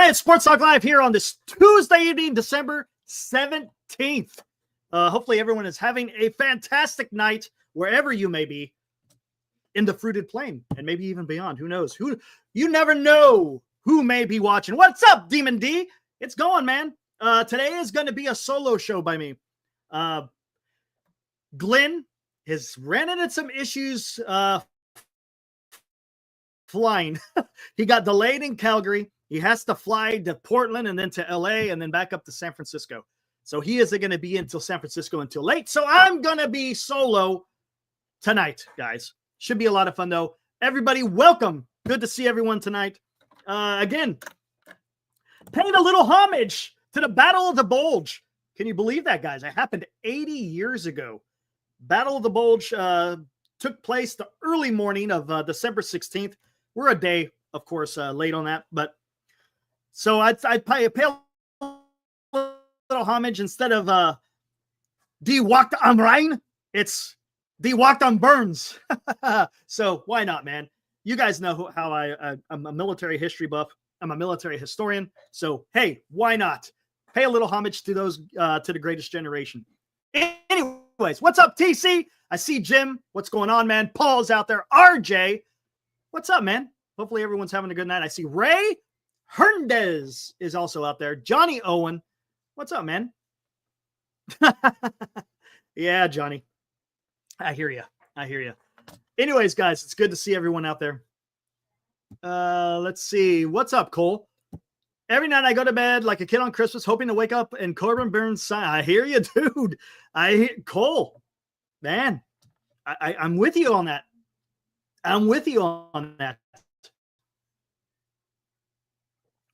Giants Sports Talk Live here on this Tuesday evening, December 17th. Hopefully everyone is having a fantastic night wherever you may be in the fruited plain and maybe even beyond. Who knows? You never know who may be watching. What's up, Demon D? It's going, man. Today is going to be a solo show by me. Glenn has ran into some issues flying. He got delayed in Calgary. He has to fly to Portland and then to LA and then back up to San Francisco. So he isn't going to be until San Francisco until late. So I'm going to be solo tonight, guys. Should be a lot of fun, though. Everybody, welcome. Good to see everyone tonight. Again, paying a little homage to the Battle of the Bulge. Can you believe that, guys? It happened 80 years ago. Battle of the Bulge took place the early morning of December 16th. We're a day, of course, late on that. But so I'd pay a little homage instead of Die Wacht am Rhein. It's Die Wacht am Burnes. So why not, man? You guys know how I'm a military history buff. I'm a military historian. So, hey, why not? Pay a little homage to those, to the greatest generation. Anyways, what's up, TC? I see Jim. What's going on, man? Paul's out there. RJ, what's up, man? Hopefully everyone's having a good night. I see Ray Hernandez is also out there. Johnny Owen, what's up, man? Yeah, Johnny. I hear you. I hear you. Anyways, guys, it's good to see everyone out there. Let's see. What's up, Cole? Every night I go to bed like a kid on Christmas, hoping to wake up and Corbin Burnes sign. I hear you, dude. Cole, man, I'm with you on that. I'm with you on that.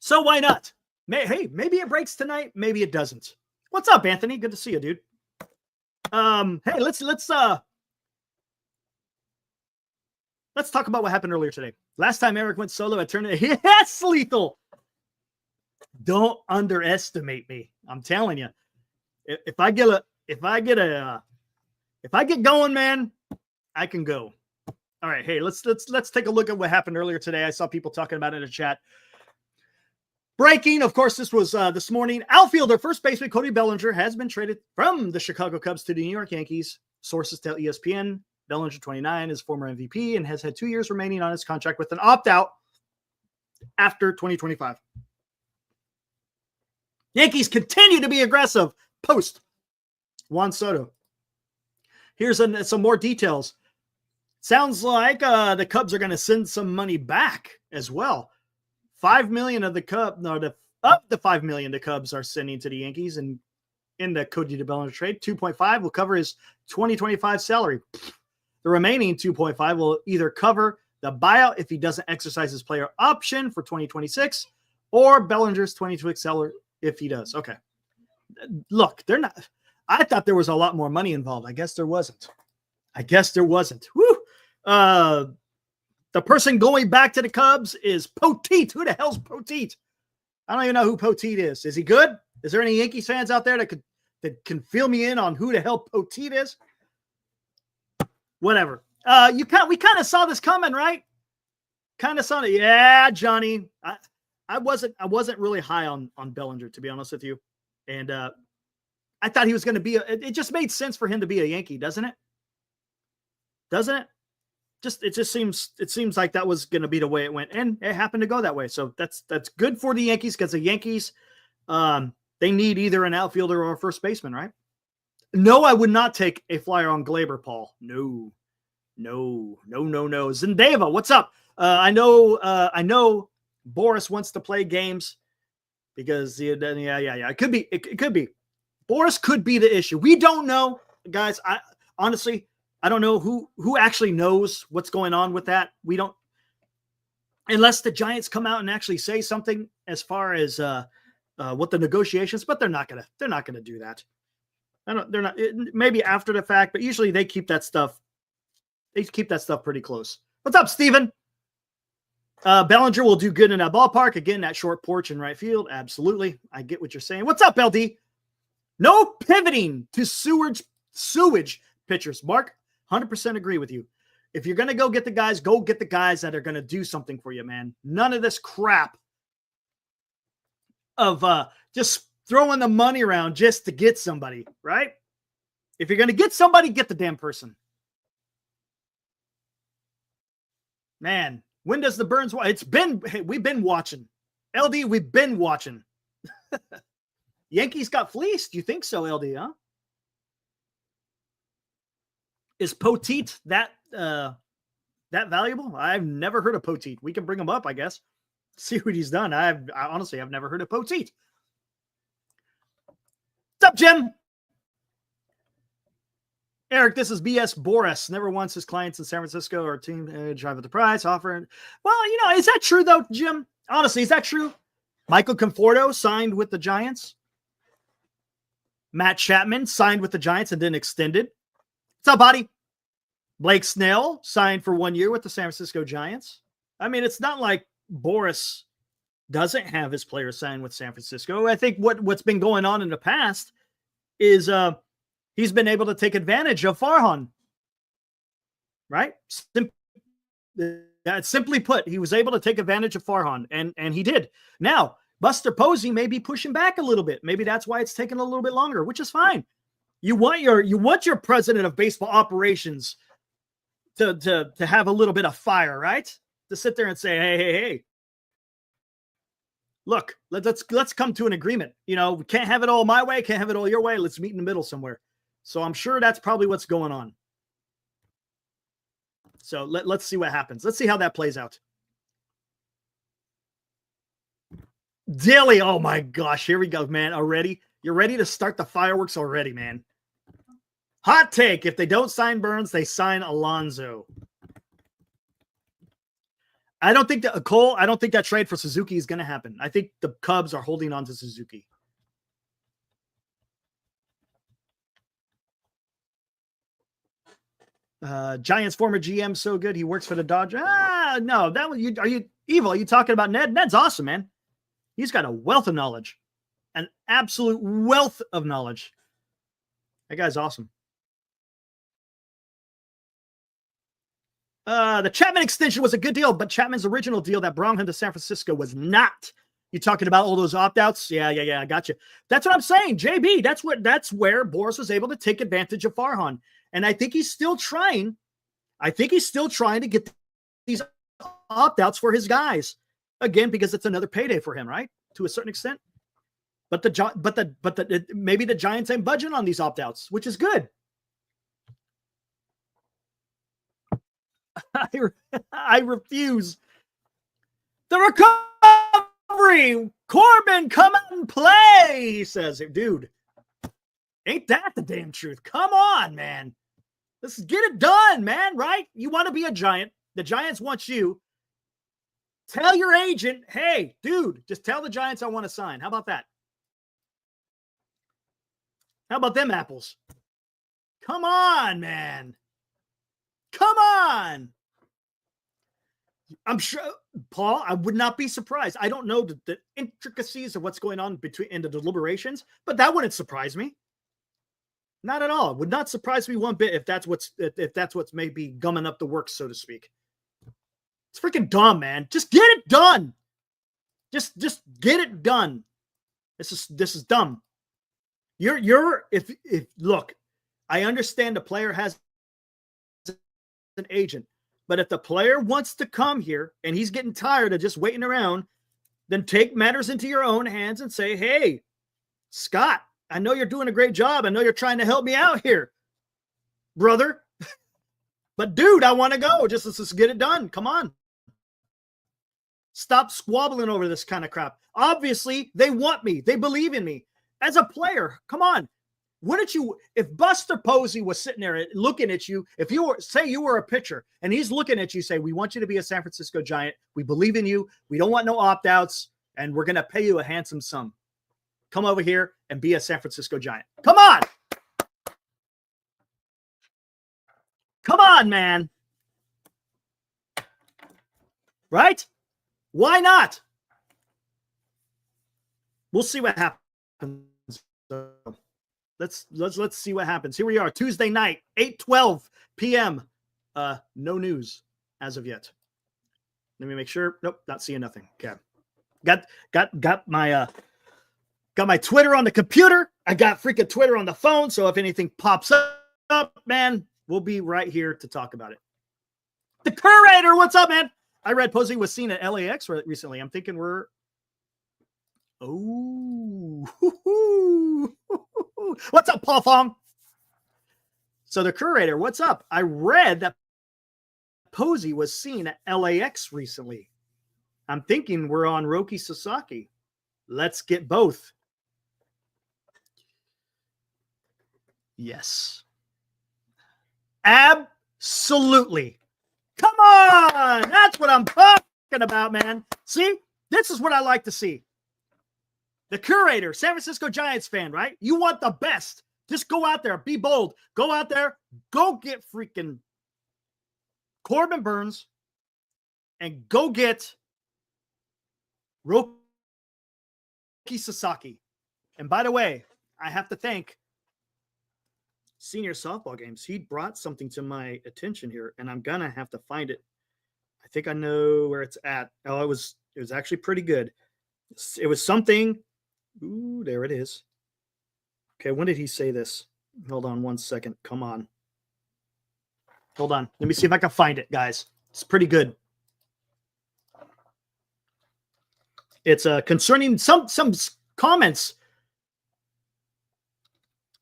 So why not? Hey, maybe it breaks tonight. Maybe it doesn't. What's up, Anthony? Good to see you, dude. Hey, let's talk about what happened earlier today. Last time Eric went solo, I turned it. Yes, Lethal. Don't underestimate me. I'm telling you. If I get going, man, I can go. All right, hey, let's take a look at what happened earlier today. I saw people talking about it in the chat. Breaking, of course, this was this morning. Outfielder, first baseman Cody Bellinger has been traded from the Chicago Cubs to the New York Yankees. Sources tell ESPN Bellinger, 29, is former MVP and has had 2 years remaining on his contract with an opt-out after 2025. Yankees continue to be aggressive post Juan Soto. Here's some more details. Sounds like the Cubs are going to send some money back as well. $5 million of the $5 million the Cubs are sending to the Yankees and in the Cody Bellinger trade. 2.5 will cover his 2025 salary. The remaining 2.5 will either cover the buyout if he doesn't exercise his player option for 2026 or Bellinger's 2026 salary if he does. Okay. Look, they're not. I thought there was a lot more money involved. I guess there wasn't. Woo. The person going back to the Cubs is Poteet. Who the hell's Poteet? I don't even know who Poteet is. Is he good? Is there any Yankees fans out there that can fill me in on who the hell Poteet is? Whatever. We kind of saw this coming, right? Kind of saw it. Yeah, Johnny. I wasn't really high on Bellinger, to be honest with you. And I thought he was going to be it just made sense for him to be a Yankee, doesn't it? Doesn't it? It seems like that was going to be the way it went, and it happened to go that way. So that's good for the Yankees because the Yankees, they need either an outfielder or a first baseman, right? No, I would not take a flyer on Glaber, Paul. No. Zendeva, what's up? I know Boris wants to play games because it could be. Boris could be the issue. We don't know, guys. Honestly, I don't know who actually knows what's going on with that. We don't, unless the Giants come out and actually say something as far as what the negotiations. But they're not gonna do that. They're not. Maybe after the fact, but usually they keep that stuff. They keep that stuff pretty close. What's up, Steven? Bellinger will do good in that ballpark. Again, that short porch in right field. Absolutely. I get what you're saying. What's up, LD? No pivoting to sewage pitchers. Mark, 100% agree with you. If you're going to go get the guys that are going to do something for you, man. None of this crap just throwing the money around just to get somebody, right? If you're going to get somebody, get the damn person. Man, when does the Burnes? We've been watching. LD, we've been watching. Yankees got fleeced. You think so, LD, huh? Is Poteet that valuable? I've never heard of Poteet. We can bring him up, I guess. See what he's done. I honestly, I've never heard of Poteet. What's up, Jim? Eric, this is BS Boris. Never wants his clients in San Francisco or team drive at the price offer. Well, you know, is that true though, Jim? Honestly, is that true? Michael Conforto signed with the Giants. Matt Chapman signed with the Giants and then extended. What's up, buddy? Blake Snell signed for 1 year with the San Francisco Giants. I mean, it's not like Boris doesn't have his players signed with San Francisco. I think what's been going on in the past is he's been able to take advantage of Farhan, right? Simply put, he was able to take advantage of Farhan, and he did. Now, Buster Posey may be pushing back a little bit. Maybe that's why it's taking a little bit longer, which is fine. You want your president of baseball operations to have a little bit of fire, right? To sit there and say, hey. Look, let's come to an agreement. You know, we can't have it all my way, can't have it all your way. Let's meet in the middle somewhere. So I'm sure that's probably what's going on. So let's see what happens. Let's see how that plays out. Dilly, oh my gosh, here we go, man. Already? You're ready to start the fireworks already, man. Hot take. If they don't sign Burnes, they sign Alonso. I don't think that trade for Suzuki is going to happen. I think the Cubs are holding on to Suzuki. Giants former GM so good he works for the Dodgers. No, that was you. Are you evil? Are you talking about Ned? Ned's awesome, man. He's got a wealth of knowledge, an absolute wealth of knowledge. That guy's awesome. The Chapman extension was a good deal, but Chapman's original deal that brought him to San Francisco was not. You talking about all those opt-outs? Yeah, I got you. That's what I'm saying, JB. That's where Boris was able to take advantage of Farhan. And I think he's still trying. I think he's still trying to get these opt-outs for his guys. Again, because it's another payday for him, right? To a certain extent. But maybe the Giants ain't budging on these opt-outs, which is good. I refuse. The recovery. Corbin, come out and play, he says. Dude, ain't that the damn truth? Come on, man. Let's get it done, man, right? You want to be a Giant. The Giants want you. Tell your agent, hey, dude, just tell the Giants I want to sign. How about that? How about them apples? Come on, man. Come on. I'm sure, Paul, I would not be surprised. I don't know the intricacies of what's going on in the deliberations, but that wouldn't surprise me. Not at all. It would not surprise me one bit if that's what's maybe gumming up the works, so to speak. It's freaking dumb, man. Just get it done. Just get it done. This is dumb. If look, I understand the player has an agent, but if the player wants to come here and he's getting tired of just waiting around, then take matters into your own hands and say, hey, Scott, I know you're doing a great job. I know you're trying to help me out here, brother. But dude, I want to go. Let's get it done. Come on. Stop squabbling over this kind of crap. Obviously, they want me. They believe in me. As a player, come on. Wouldn't you, if Buster Posey was sitting there looking at you, if you were, say you were a pitcher, and he's looking at you, say, we want you to be a San Francisco Giant. We believe in you. We don't want no opt-outs, and we're going to pay you a handsome sum. Come over here and be a San Francisco Giant. Come on. Come on, man. Right? Why not? We'll see what happens. Let's see what happens. Here we are, Tuesday night, 8:12 p.m. No news as of yet. Let me make sure. Nope, not seeing nothing. Okay. Got my Got my Twitter on the computer. I got freaking Twitter on the phone. So if anything pops up, man, we'll be right here to talk about it. The Curator, what's up, man? I read Posey was seen at LAX recently. I'm thinking we're... Oh. What's up, Paul Fong? So the Curator, what's up? I read that Posey was seen at LAX recently. I'm thinking we're on Roki Sasaki. Let's get both. Yes. Absolutely. Come on. That's what I'm talking about, man. See, this is what I like to see. The Curator, San Francisco Giants fan, right? You want the best. Just go out there. Be bold. Go out there. Go get freaking Corbin Burnes and go get Roki Sasaki. And by the way, I have to thank Senior Softball Games. He brought something to my attention here, and I'm gonna have to find it. I think I know where it's at. Oh, it was actually pretty good. It was something. Ooh, there it is. Okay, when did he say this? Hold on one second. Come on. Hold on. Let me see if I can find it, guys. It's pretty good. It's concerning some comments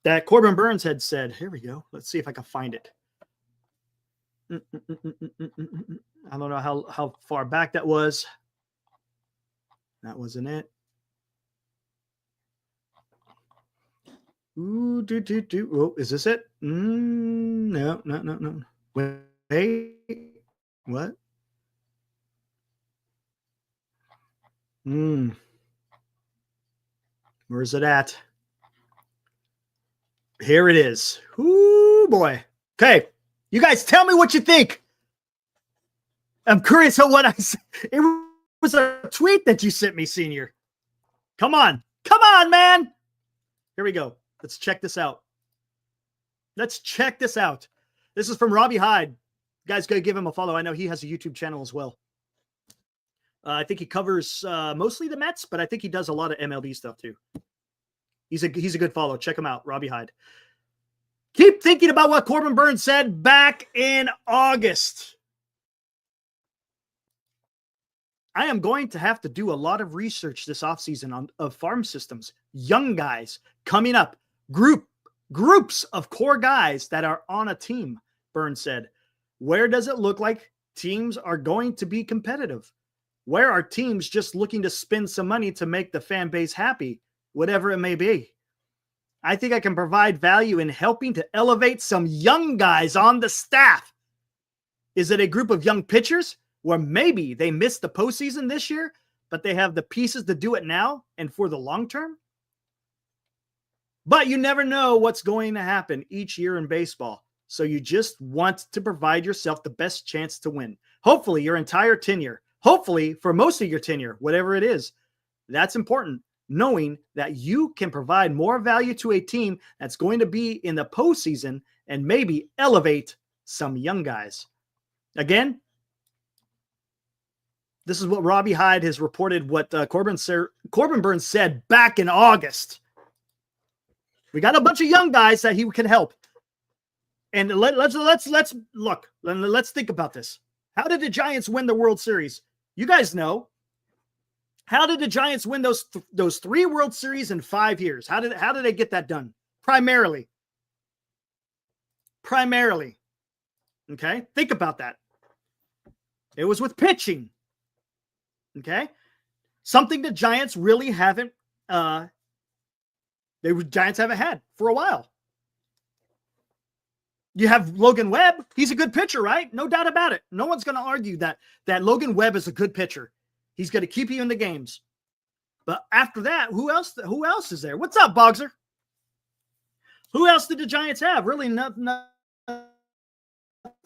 that Corbin Burnes had said. Here we go. Let's see if I can find it. I don't know how far back that was. That wasn't it. Ooh, Oh, is this it? No. Wait. What? Where's it at? Here it is. Ooh, boy. Okay. You guys tell me what you think. I'm curious on what I said. It was a tweet that you sent me, Senior. Come on. Come on, man. Here we go. Let's check this out. Let's check this out. This is from Robbie Hyde. You guys, go give him a follow. I know he has a YouTube channel as well. I think he covers mostly the Mets, but I think he does a lot of MLB stuff too. He's a good follow. Check him out, Robbie Hyde. Keep thinking about what Corbin Burnes said back in August. I am going to have to do a lot of research this offseason of farm systems, young guys coming up, groups of core guys that are on a team, Burnes said. Where does it look like teams are going to be competitive? Where are teams just looking to spend some money to make the fan base happy, whatever it may be? I think I can provide value in helping to elevate some young guys on the staff. Is it a group of young pitchers where maybe they missed the postseason this year, but they have the pieces to do it now and for the long term? But you never know what's going to happen each year in baseball. So you just want to provide yourself the best chance to win. Hopefully your entire tenure. Hopefully for most of your tenure, whatever it is. That's important. Knowing that you can provide more value to a team that's going to be in the postseason and maybe elevate some young guys. Again, this is what Robbie Hyde has reported what Corbin Burnes said back in August. We got a bunch of young guys that he can help. And let's look. Let's think about this. How did the Giants win the World Series? You guys know. How did the Giants win those 3 World Series in 5 years? How did they get that done? Primarily. Okay? Think about that. It was with pitching. Okay? Something the Giants really haven't Giants haven't had for a while. You have Logan Webb. He's a good pitcher, right? No doubt about it. No one's going to argue that Logan Webb is a good pitcher. He's going to keep you in the games. But after that, who else is there? What's up, Bogser? Who else did the Giants have? Really nothing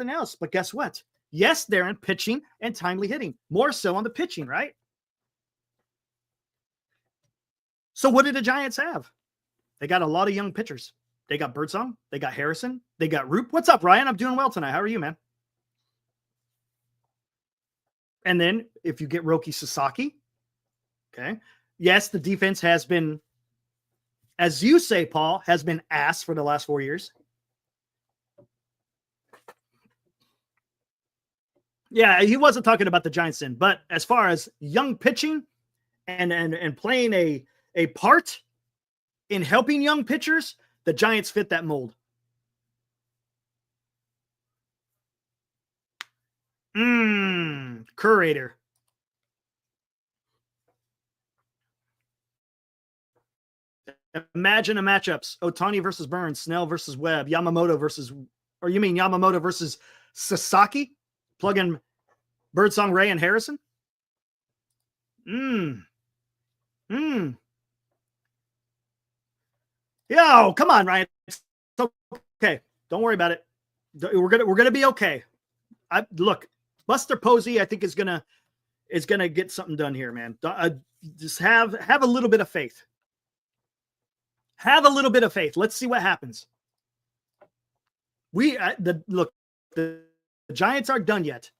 else. But guess what? Yes, they're in pitching and timely hitting. More so on the pitching, right? So what did the Giants have? They got a lot of young pitchers. They got Birdsong. They got Harrison. They got Roop. What's up, Ryan? I'm doing well tonight. How are you, man? And then if you get Roki Sasaki, okay. Yes, the defense has been as you say, Paul, has been ass for the last 4 years. Yeah, he wasn't talking about the Giants then, but as far as young pitching and playing a part in helping young pitchers, the Giants fit that mold. Curator. Imagine the matchups: Ohtani versus Burnes, Snell versus Webb, Yamamoto versus, or you mean Yamamoto versus Sasaki? Plug in Birdsong, Ray, and Harrison. Yo, come on, Ryan. It's okay. Don't worry about it. We're gonna be okay. Look, Buster Posey, I think is gonna get something done here, man. Just have a little bit of faith. Have a little bit of faith. Let's see what happens. The Giants aren't done yet.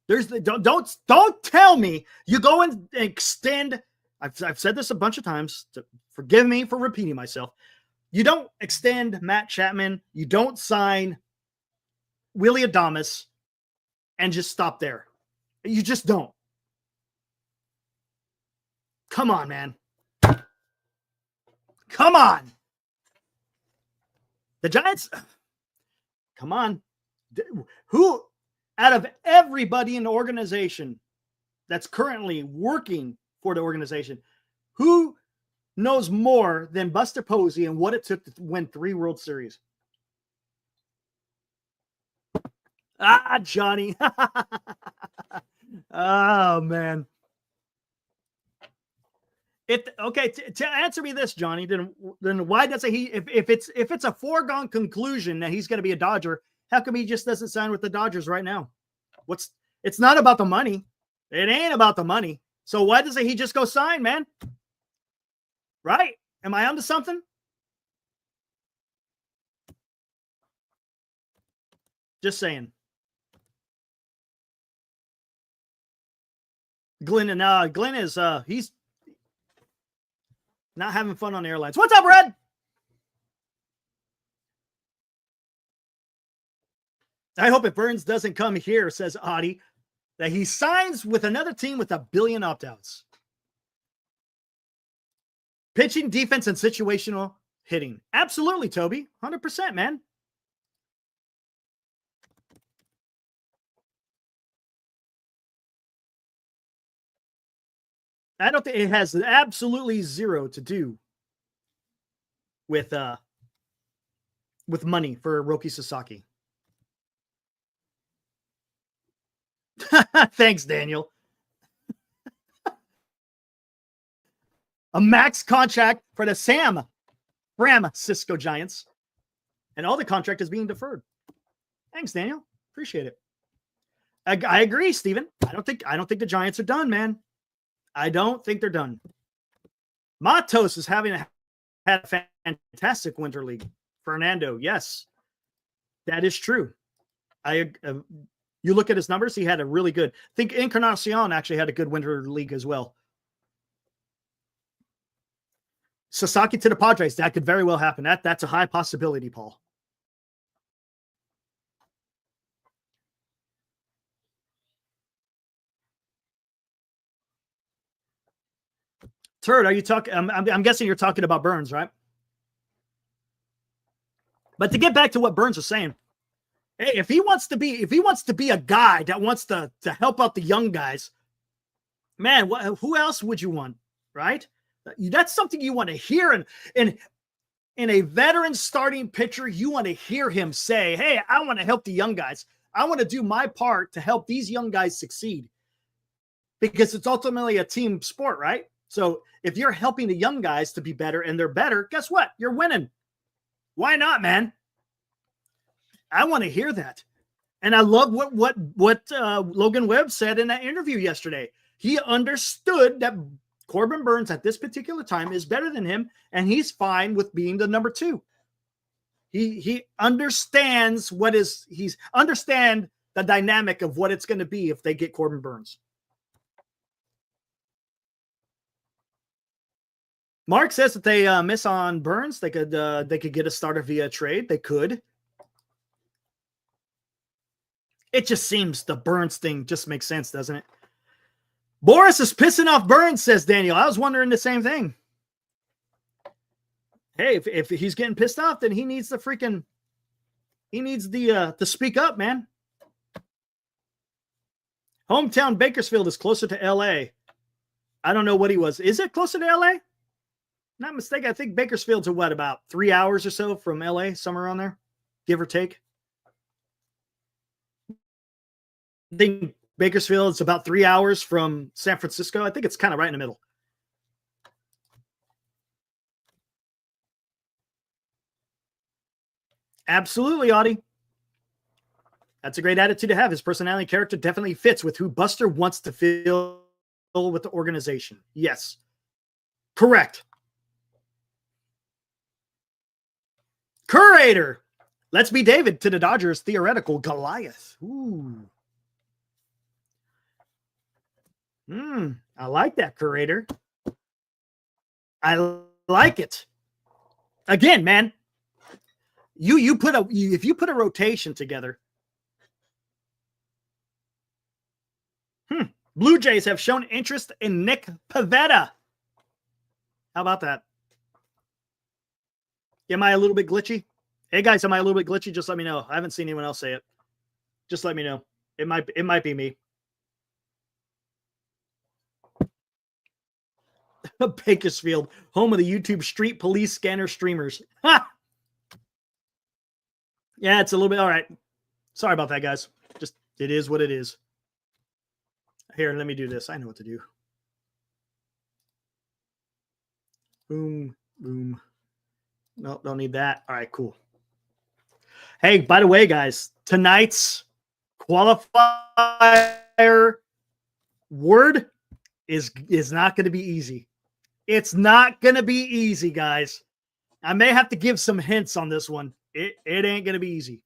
Don't tell me you go and extend. I've said this a bunch of times. Forgive me for repeating myself. You don't extend Matt Chapman. You don't sign Willie Adames and just stop there. You just don't. Come on, man. Come on. The Giants. Come on. Who out of everybody in the organization that's currently working for the organization, who knows more than Buster Posey and what it took to win 3 World Series? Johnny. Oh, man. To answer me this, Johnny, then why doesn't he, if it's a foregone conclusion that he's going to be a Dodger, how come he just doesn't sign with the Dodgers right now? It's not about the money. It ain't about the money. So why doesn't he just go sign, man? Right? Am I onto something? Just saying. Glenn is he's not having fun on airlines. What's up, Red? I hope if Burnes doesn't come here, says Audie, that he signs with another team with $1 billion opt-outs. Pitching, defense, and situational hitting. Absolutely, Toby. 100%, man. I don't think it has absolutely zero to do with money for Roki Sasaki. Thanks, Daniel. A max contract for the San Francisco Giants, and all the contract is being deferred. Thanks, Daniel. Appreciate it. I agree, Steven. I don't think the Giants are done, man. I don't think they're done. Matos is had a fantastic winter league. Fernando, yes, that is true. You look at his numbers, he had a really good. I think Encarnacion actually had a good winter league as well. Sasaki to the Padres, that could very well happen. That's a high possibility, Paul. Turd, are you talking? I'm guessing you're talking about Burnes, right? But to get back to what Burnes was saying, hey, if he wants to be a guy that wants to help out the young guys, man, who else would you want, right? That's something you want to hear. And in a veteran starting pitcher, you want to hear him say, hey, I want to help the young guys. I want to do my part to help these young guys succeed, because it's ultimately a team sport, right? So if you're helping the young guys to be better and they're better, guess what? You're winning. Why not, man? I want to hear that. And I love what Logan Webb said in that interview yesterday. He understood that Corbin Burnes at this particular time is better than him, and he's fine with being the number 2. He understands understand the dynamic of what it's going to be if they get Corbin Burnes. Mark says that they miss on Burnes. They could get a starter via trade. They could. It just seems the Burnes thing just makes sense, doesn't it? Boris is pissing off Burnes, says Daniel. I was wondering the same thing. Hey, if he's getting pissed off, then he needs to speak up, man. Hometown Bakersfield is closer to LA. I don't know what he was. Is it closer to LA? Not mistaken. I think Bakersfield's about 3 hours or so from LA, somewhere around there, give or take. I think Bakersfield is about 3 hours from San Francisco. I think it's kind of right in the middle. Absolutely, Audie. That's a great attitude to have. His personality and character definitely fits with who Buster wants to feel with the organization. Yes. Correct. Curator. Let's be David to the Dodgers' theoretical Goliath. Ooh. I like that, Curator. I like it. Again, man. If you put a rotation together. Blue Jays have shown interest in Nick Pivetta. How about that? Am I a little bit glitchy? Hey guys, am I a little bit glitchy? Just let me know. I haven't seen anyone else say it. Just let me know. It might be me. Bakersfield, home of the YouTube Street Police Scanner streamers. Ha! Yeah, it's a little bit all right. Sorry about that, guys. Just it is what it is. Here, let me do this. I know what to do. Boom, boom. No, don't need that. All right, cool. Hey, by the way, guys, tonight's qualifier word is not going to be easy. It's not going to be easy, guys. I may have to give some hints on this one. It ain't going to be easy.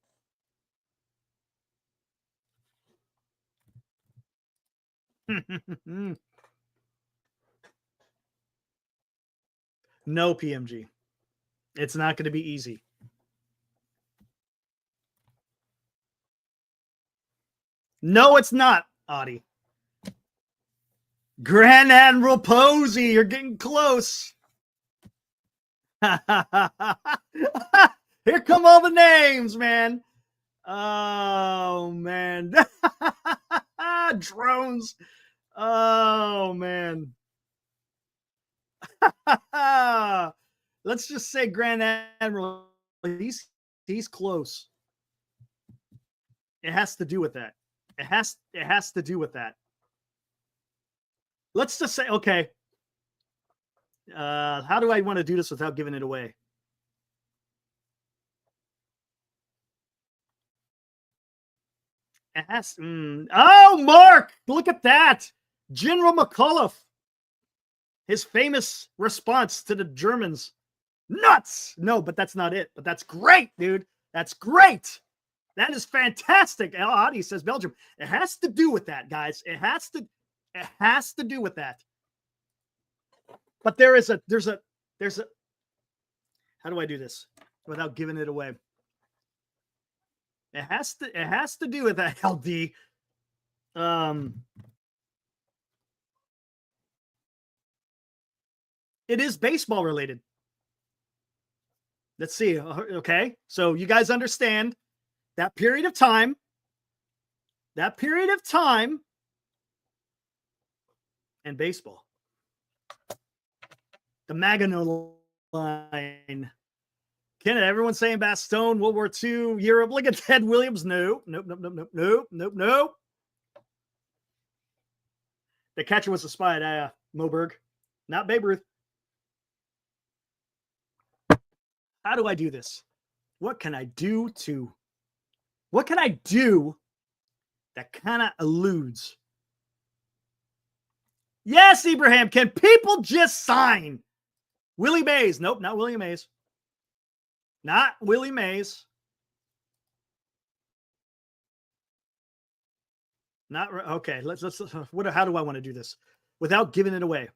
No, PMG. It's not going to be easy. No, it's not, Audie. Grand Admiral Posey, you're getting close. Here come all the names, man. Oh, man. Drones. Oh, man. Let's just say Grand Admiral. He's close. It has to do with that. It has to do with that. Let's just say, okay. How do I want to do this without giving it away? It has. Oh, Mark! Look at that. General McAuliffe. His famous response to the Germans. Nuts! No, but that's not it. But that's great, dude. That's great. That is fantastic. Audie says Belgium. It has to do with that, guys. It has to do with that. But there's a how do I do this without giving it away? It has to do with that, LD. It is baseball related. Let's see. Okay. So you guys understand that period of time. And baseball. The Maginot Line. Canada, everyone's saying Bastogne, World War II, Europe. Look at Ted Williams. Nope. The catcher was a spy at Moberg, not Babe Ruth. How do I do this? What can I do that kind of alludes? Yes, Ibrahim. Can people just sign Willie Mays? Nope, not Willie Mays. Not Willie Mays. Not okay. Let's. How do I want to do this without giving it away?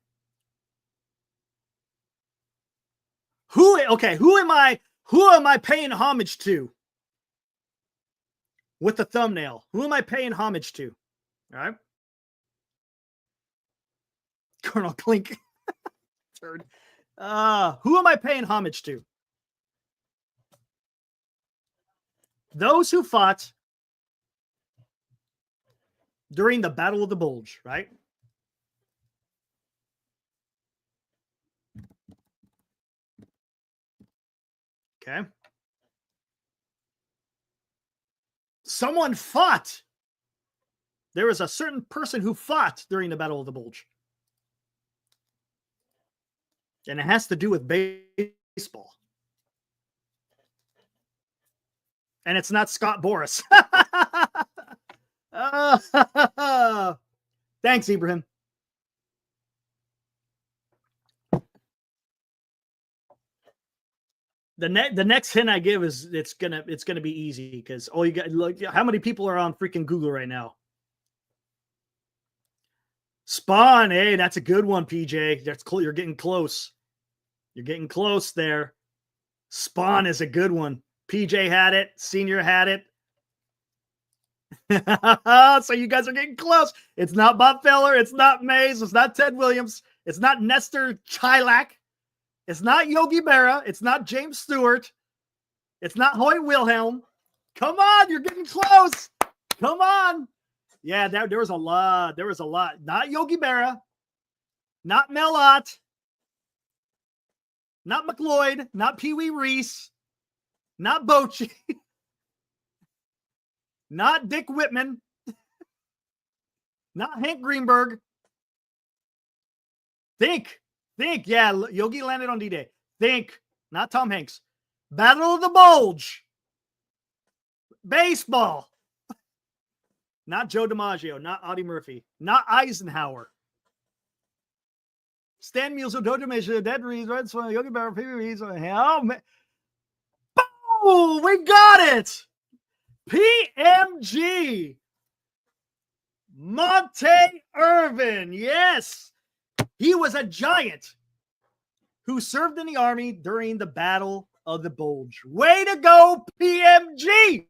okay, who am I paying homage to with the thumbnail? Who am I paying homage to? All right. Colonel Klink. Third. Who am I paying homage to? Those who fought during the Battle of the Bulge, right? Okay. Someone fought. There was a certain person who fought during the Battle of the Bulge. And it has to do with baseball. And it's not Scott Boras. Thanks, Ibrahim. The next hint I give is it's gonna be easy because all you got, look, how many people are on freaking Google right now? Spawn, hey, that's a good one, PJ. That's cool. You're getting close. You're getting close there. Spawn is a good one. PJ had it. Senior had it. So you guys are getting close. It's not Bob Feller. It's not Mays. It's not Ted Williams. It's not Nestor Chilak. It's not Yogi Berra. It's not James Stewart. It's not Hoyt Wilhelm. Come on, you're getting close. Come on. Yeah, there was a lot. There was a lot. Not Yogi Berra. Not Mel Ott. Not McLeod. Not Pee Wee Reese. Not Bochy. Not Dick Whitman. Not Hank Greenberg. Think. Yeah, Yogi landed on D-Day. Think. Not Tom Hanks. Battle of the Bulge. Baseball. Not Joe DiMaggio. Not Audie Murphy. Not Eisenhower. Stan Musial, Joe DiMaggio, Dead Reese, Red Swan, Yogi Berra, Pee Wee Reese. Oh, man. Boom! We got it! PMG. Monte Irvin. Yes. He was a giant who served in the Army during the Battle of the Bulge. Way to go, PMG.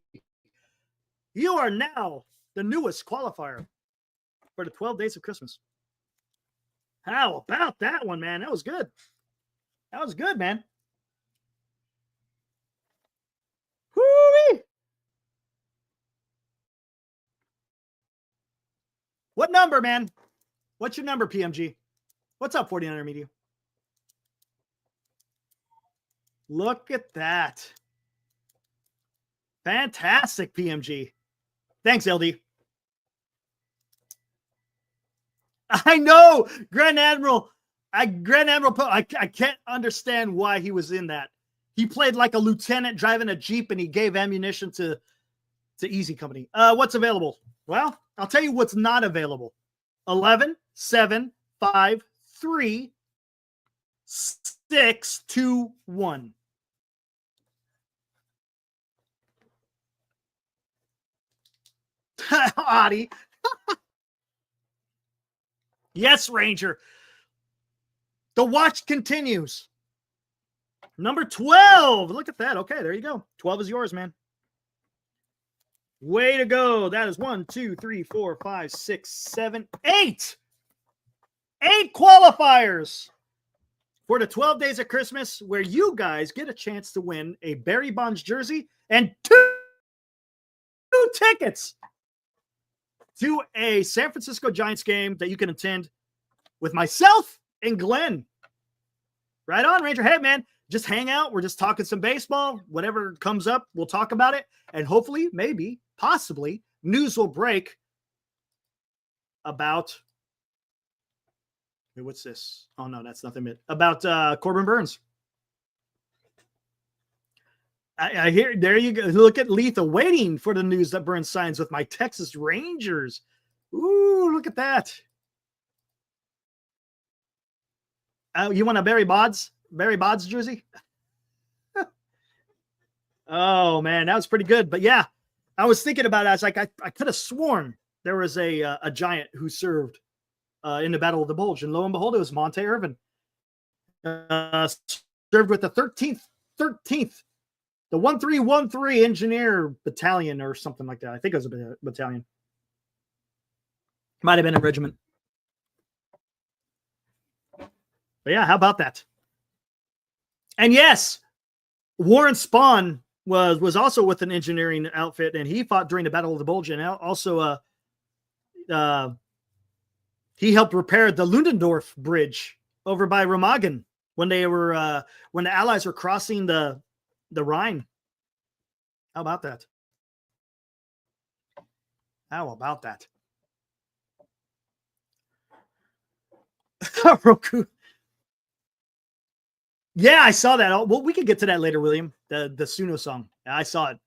You are now the newest qualifier for the 12 Days of Christmas. How about that one, man? That was good. That was good, man. Whoo-wee. What number, man? What's your number, PMG? What's up, 49er Media? Look at that. Fantastic, PMG. Thanks, LD. I know, Grand Admiral. I can't understand why he was in that. He played like a lieutenant driving a Jeep, and he gave ammunition to Easy Company. What's available? Well, I'll tell you what's not available. 11, 7, 5, 3, 6, 2, 1. Audie. Yes, Ranger. The watch continues. Number 12. Look at that. Okay, there you go. 12 is yours, man. Way to go. That is 1, 2, 3, 4, 5, 6, 7, 8. 8 qualifiers for the 12 Days of Christmas, where you guys get a chance to win a Barry Bonds jersey and two tickets to a San Francisco Giants game that you can attend with myself and Glenn. Right on, Ranger. Hey, man, just hang out. We're just talking some baseball. Whatever comes up, we'll talk about it. And hopefully, maybe, possibly, news will break about... What's this? Oh, no, that's nothing. About Corbin Burnes. I hear, there you go. Look at Letha waiting for the news that Burnes signs with my Texas Rangers. Ooh, look at that. You want a Barry Bonds jersey? Oh, man, that was pretty good. But yeah, I was thinking about it. I was like, I could have sworn there was a giant who served in the Battle of the Bulge. And lo and behold, it was Monte Irvin. served with the 13th, the 1313 Engineer Battalion or something like that. I think it was a battalion. Might have been a regiment. But yeah, how about that? And yes, Warren Spahn was also with an engineering outfit, and he fought during the Battle of the Bulge, and also he helped repair the Ludendorff Bridge over by Remagen when they were when the Allies were crossing the Rhine. How about that? How about that? Roku. Yeah, I saw that. Well, we could get to that later, William. The Suno song. I saw it.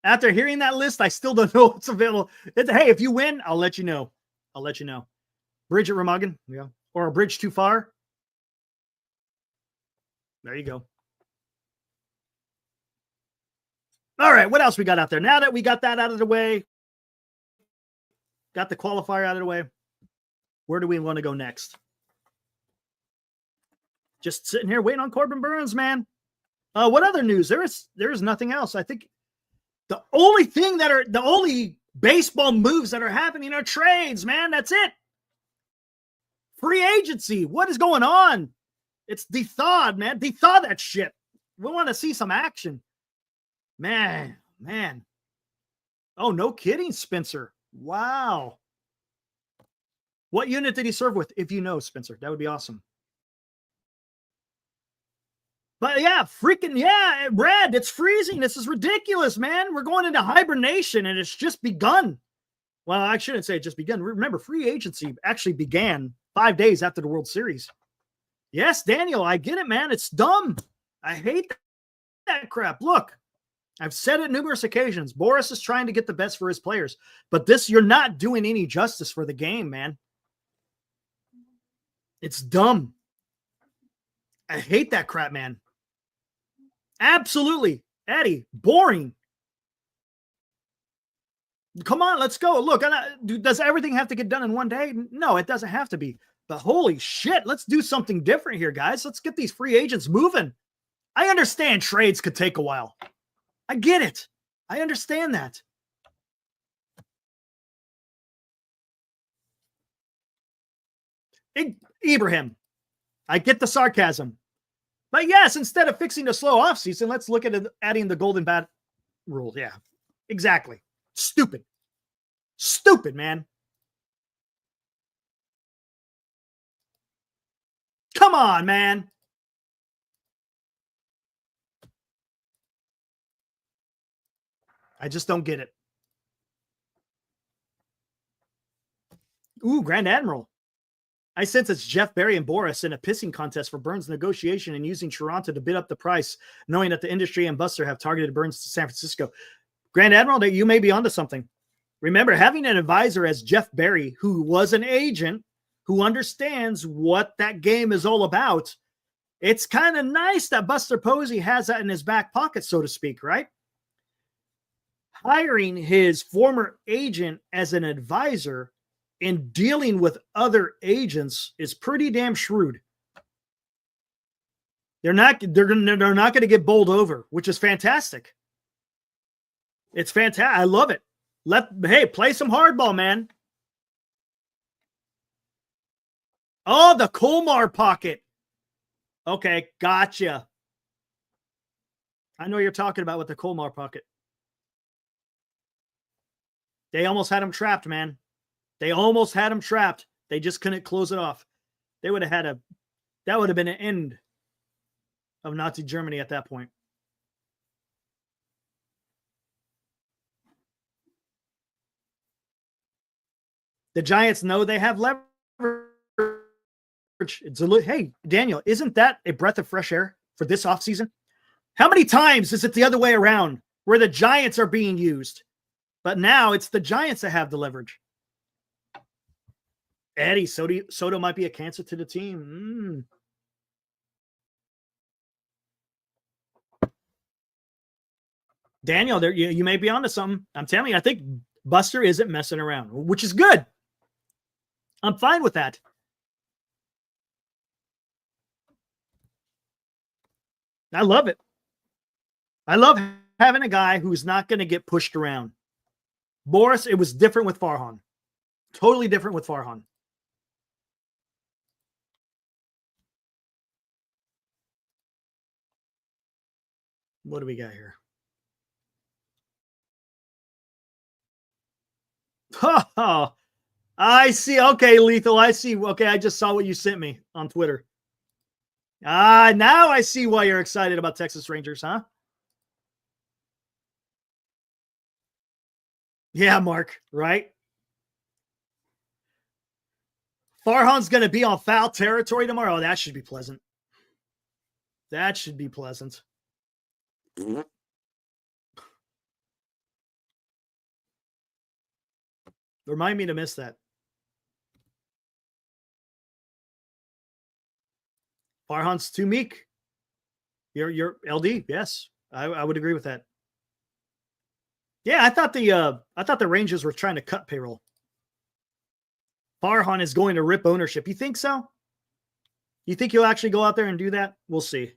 After hearing that list, I still don't know what's available. Hey, if you win, I'll let you know. I'll let you know. Bridge at Remagen, yeah, or a bridge too far. There you go. All right, what else we got out there? Now that we got that out of the way, got the qualifier out of the way, where do we want to go next? Just sitting here waiting on Corbin Burnes, man. What other news? There is nothing else. I think the only baseball moves that are happening are trades, man. That's it. Free agency. What is going on? It's de-thawed, man. De-thaw that shit. We want to see some action. Man. Oh, no kidding, Spencer. Wow. What unit did he serve with? If you know, Spencer, that would be awesome. But yeah, Brad, it's freezing. This is ridiculous, man. We're going into hibernation and it's just begun. Well, I shouldn't say it just begun. Remember, free agency actually began 5 days after the World Series. Yes, Daniel, I get it, man. It's dumb. I hate that crap. Look, I've said it numerous occasions. Boris is trying to get the best for his players, but you're not doing any justice for the game, man. It's dumb. I hate that crap, man. Absolutely. Eddie, boring. Come on, let's go. Look, does everything have to get done in one day? No, it doesn't have to be. But holy shit, let's do something different here, guys. Let's get these free agents moving. I understand trades could take a while. I get it. I understand that. Ibrahim, I get the sarcasm. But yes, instead of fixing the slow offseason, let's look at adding the golden bat rule. Yeah, exactly. Stupid. Stupid, man. Come on, man. I just don't get it. Ooh, Grand Admiral. I sense it's Jeff Berry and Boris in a pissing contest for Burnes' negotiation and using Toronto to bid up the price, knowing that the industry and Buster have targeted Burnes to San Francisco. Grand Admiral, you may be onto something. Remember, having an advisor as Jeff Berry, who was an agent, who understands what that game is all about, it's kind of nice that Buster Posey has that in his back pocket, so to speak, right? Hiring his former agent as an advisor in dealing with other agents is pretty damn shrewd. They're not going to get bowled over, which is fantastic. It's fantastic. I love it. Play some hardball, man. Oh, the Kolmar pocket. Okay, gotcha. I know you're talking about with the Kolmar pocket. They almost had him trapped, man. They almost had him trapped. They just couldn't close it off. They would have had that would have been an end of Nazi Germany at that point. The Giants know they have leverage. Hey, Daniel, isn't that a breath of fresh air for this offseason? How many times is it the other way around where the Giants are being used? But now it's the Giants that have the leverage. Eddie, Soto might be a cancer to the team. Daniel, you may be onto something. I'm telling you, I think Buster isn't messing around, which is good. I'm fine with that. I love it. I love having a guy who's not going to get pushed around. Boris, it was different with Farhan. Totally different with Farhan. What do we got here? Oh, I see. Okay, Lethal. I see. Okay, I just saw what you sent me on Twitter. Now I see why you're excited about Texas Rangers, huh? Yeah, Mark, right? Farhan's going to be on foul territory tomorrow. Oh, that should be pleasant. That should be pleasant. Remind me to miss that. Farhan's too meek. You're LD. Yes, I would agree with that. Yeah, I thought the Rangers were trying to cut payroll. Farhan is going to rip ownership. You think so? You think he'll actually go out there and do that? We'll see.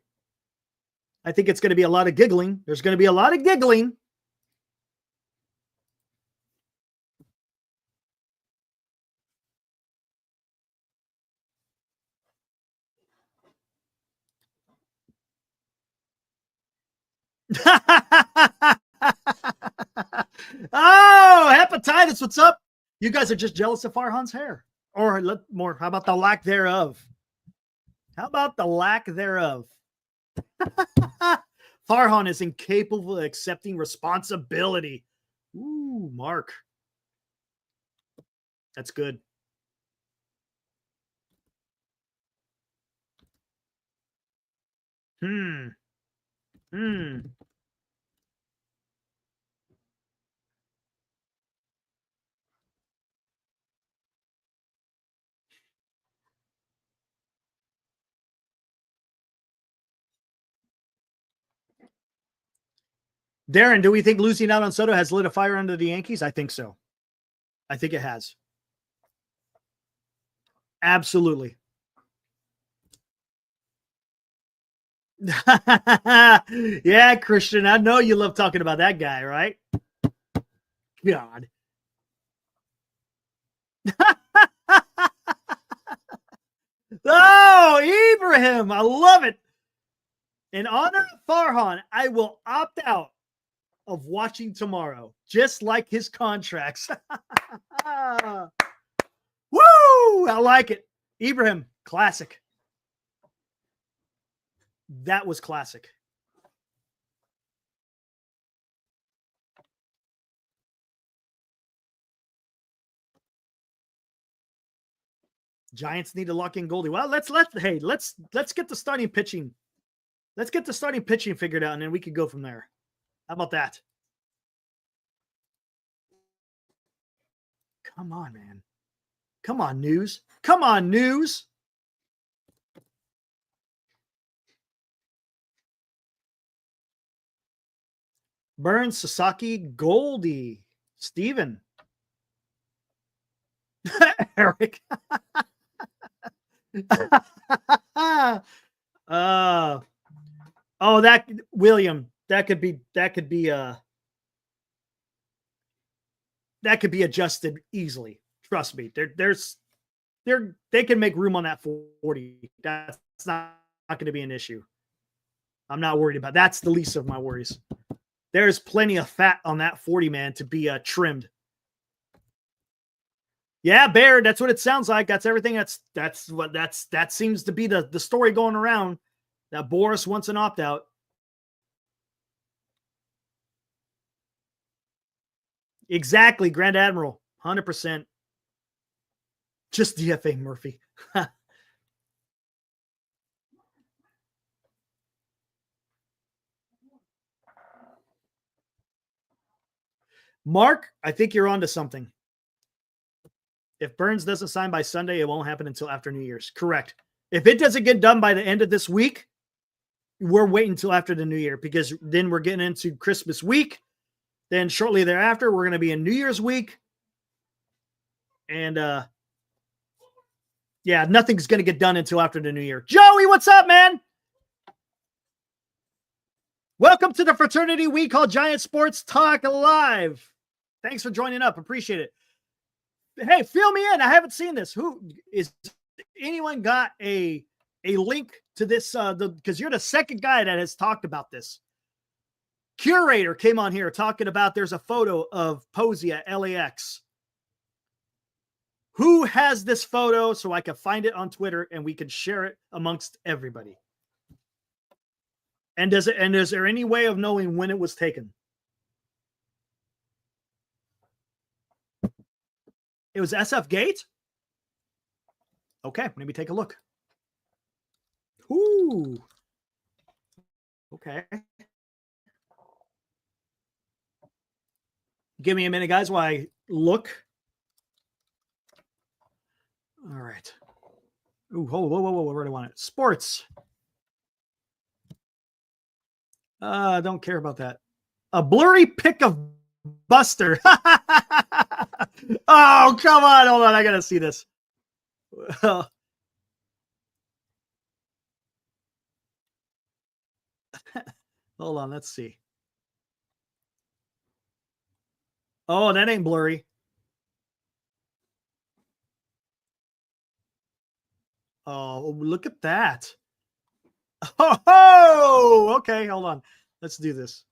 I think it's going to be a lot of giggling. There's going to be a lot of giggling. Oh, hepatitis. What's up? You guys are just jealous of Farhan's hair. Or more, how about the lack thereof? How about the lack thereof? Farhan is incapable of accepting responsibility. Ooh, Mark. That's good. Hmm. Darren, do we think losing out on Soto has lit a fire under the Yankees? I think so. I think it has. Absolutely. Yeah, Christian, I know you love talking about that guy, right? God. Oh, Ibrahim, I love it. In honor of Farhan, I will opt out of watching tomorrow, just like his contracts. Woo! I like it. Ibrahim, classic. That was classic. Giants need to lock in Goldie. Well, let's get the starting pitching. Let's get the starting pitching figured out, and then we can go from there. How about that? Come on, man. Come on, News. Come on, News. Burnes, Sasaki, Goldie, Steven. Eric. That William, that could be adjusted easily. Trust me. They can make room on that 40. That's not going to be an issue. I'm not worried about. That's the least of my worries. There's plenty of fat on that 40 man to be trimmed. Yeah, Bear, that's what it sounds like. That's everything. That seems to be the story going around, that Boris wants an opt-out. Exactly, Grand Admiral, 100%. Just DFA Murphy. Mark, I think you're onto something. If Burnes doesn't sign by Sunday, it won't happen until after New Year's. Correct. If it doesn't get done by the end of this week, we're waiting until after the New Year, because then we're getting into Christmas week. Then shortly thereafter, we're going to be in New Year's week. And Yeah, nothing's going to get done until after the new year. Joey, what's up, man? Welcome to the fraternity we call Giant Sports Talk Live. Thanks for joining up. Appreciate it. Hey, fill me in. I haven't seen this. Who is anyone got a link to this? Because you're the second guy that has talked about this. Curator came on here talking about there's a photo of Posey at LAX. Who has this photo so I can find it on Twitter and we can share it amongst everybody? And is there any way of knowing when it was taken? It was SF Gate? Okay, maybe take a look. Ooh. Okay. Give me a minute, guys, while I look. All right. Ooh, whoa. Where do I want it? Sports. Don't care about that. A blurry pic of Buster. Oh, come on. Hold on. I got to see this. Hold on. Let's see. Oh, that ain't blurry. Oh, look at that. Oh, okay. Hold on. Let's do this.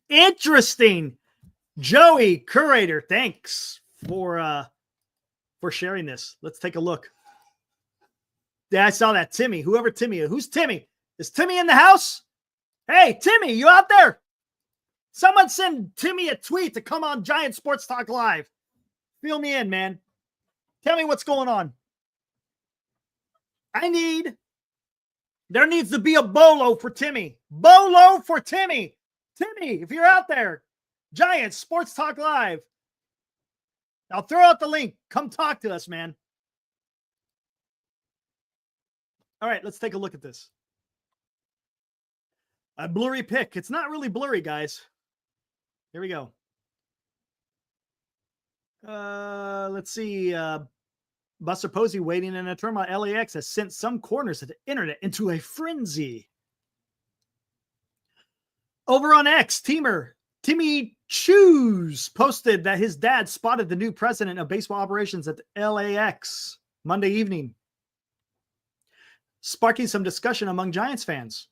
Interesting. Joey, curator, thanks for sharing this. Let's take a look. Yeah, I saw that. Timmy, whoever Timmy is. Who's Timmy? Is Timmy in the house? Hey, Timmy, you out there? Someone send Timmy a tweet to come on Giant Sports Talk Live. Fill me in, man. Tell me what's going on. There needs to be a bolo for Timmy. Bolo for Timmy. Timmy, if you're out there, Giants Sports Talk Live. I'll throw out the link. Come talk to us, man. All right, let's take a look at this. A blurry pic. It's not really blurry, guys. Here we go. Let's see. Buster Posey waiting in a terminal at LAX has sent some corners of the internet into a frenzy. Over on X, Timmy Choose posted that his dad spotted the new president of baseball operations at the LAX Monday evening, sparking some discussion among Giants fans.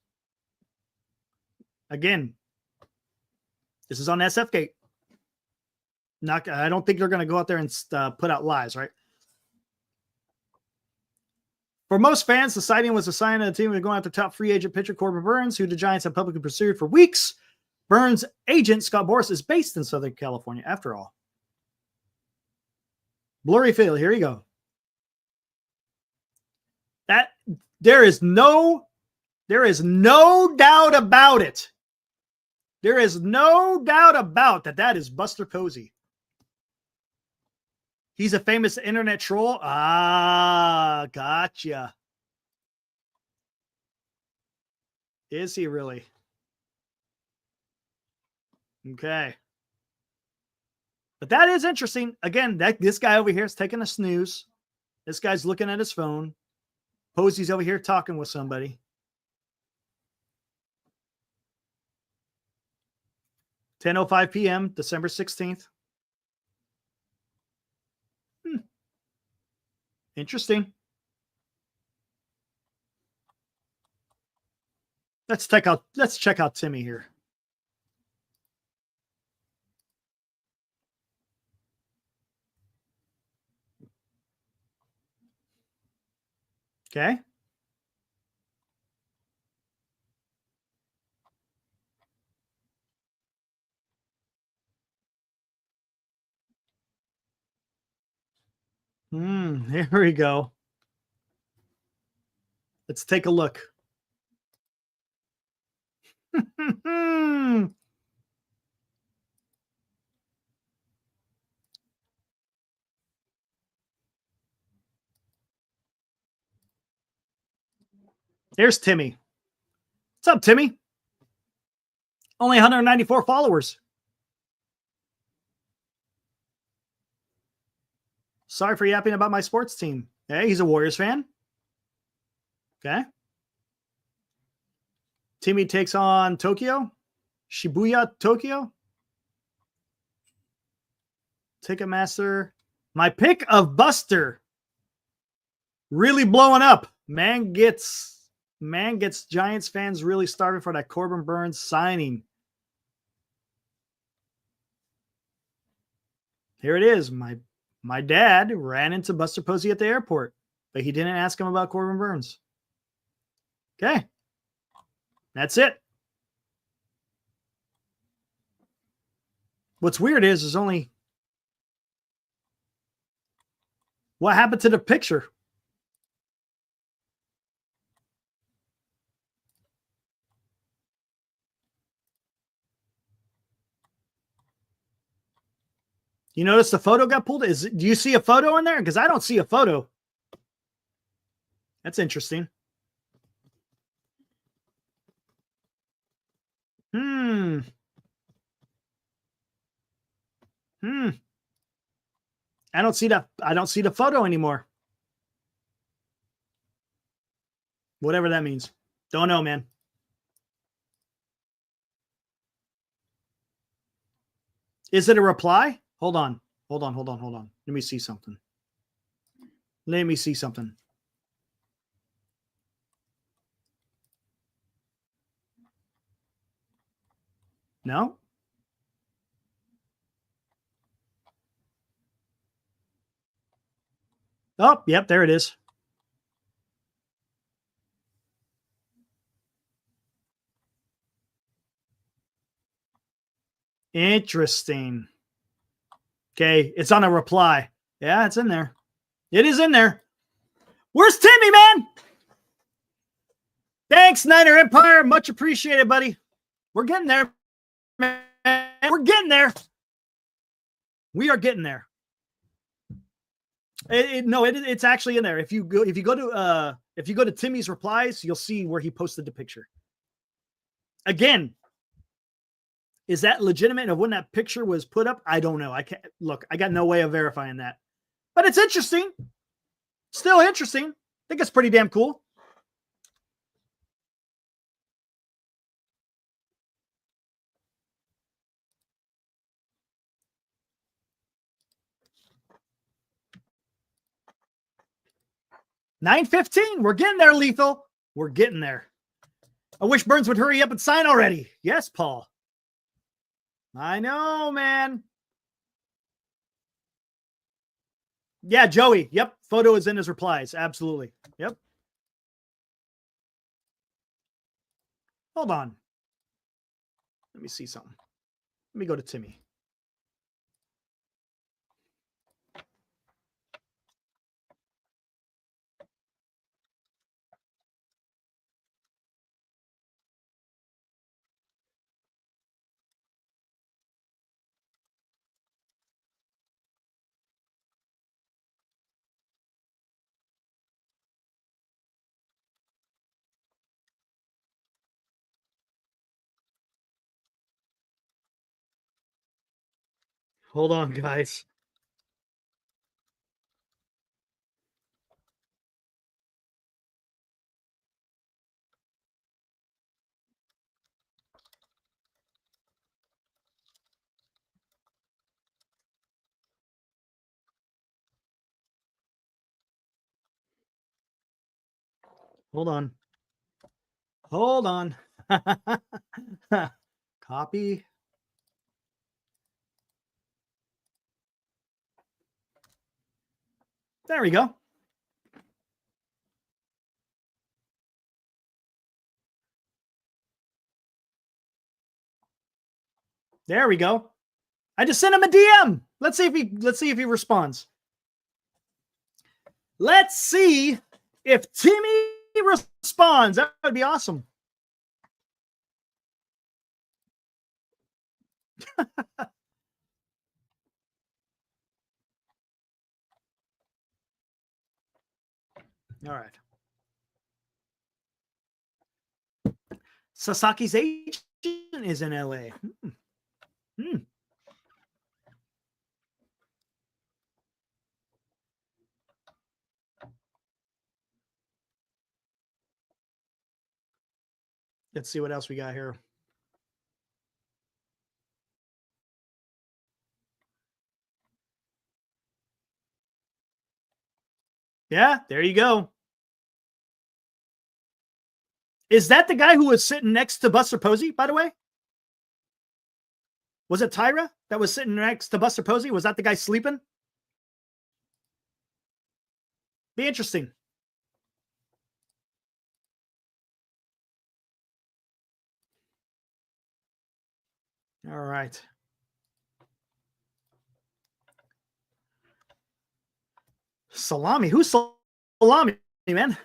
Again, this is on SF Gate. I don't think they're going to go out there and put out lies, right? For most fans, the sighting was a sign of the team going after top free agent pitcher Corbin Burnes, who the Giants have publicly pursued for weeks. Burnes' agent, Scott Boras, is based in Southern California, after all. Blurry Phil, here you go. There is no doubt about it. There is no doubt about that is Buster Posey. He's a famous internet troll. Ah, gotcha. Is he really? Okay. But that is interesting. Again, this guy over here is taking a snooze. This guy's looking at his phone. Posey's over here talking with somebody. 10:05 p.m., December 16th. Interesting. Let's check out Timmy here. Okay. Here we go. Let's take a look. There's Timmy. What's up, Timmy? Only 194 followers. Sorry for yapping about my sports team. Hey, he's a Warriors fan. Okay. Timmy takes on Tokyo. Shibuya, Tokyo. Ticketmaster. My pick of Buster. Really blowing up. Man gets Giants fans really started for that Corbin Burnes signing. Here it is. My dad ran into Buster Posey at the airport, but he didn't ask him about Corbin Burnes. Okay. That's it. What's weird is there's only... What happened to the picture? You notice the photo got pulled? Do you see a photo in there? Because I don't see a photo. That's interesting. I don't see the photo anymore. Whatever that means. Don't know, man. Is it a reply? Hold on. Let me see something. No? Oh, yep, there it is. Interesting. Okay, it's on a reply. Yeah, it's in there. It is in there. Where's Timmy, man? Thanks, Niner Empire. Much appreciated, buddy. We're getting there, man. We're getting there. We are getting there. It's actually in there. If you go to Timmy's replies, you'll see where he posted the picture. Again, is that legitimate of when that picture was put up? I don't know. I can't look. I got no way of verifying that. But it's interesting. Still interesting. I think it's pretty damn cool. $9.15. We're getting there, Lethal. We're getting there. I wish Burnes would hurry up and sign already. Yes, Paul. I know, man. Yeah, Joey. Yep. Photo is in his replies. Absolutely. Yep. Hold on. Let me see something. Let me go to Timmy. Hold on, guys. Hold on. Hold on. Copy. There we go. There we go. I just sent him a DM. Let's see if he responds. Let's see if Timmy responds. That would be awesome. All right. Sasaki's agent is in LA. Let's see what else we got here. Yeah, there you go. Is that the guy who was sitting next to Buster Posey, by the way? Was it Tyra that was sitting next to Buster Posey? Was that the guy sleeping? Be interesting. All right. Salami. Who's Salami, man?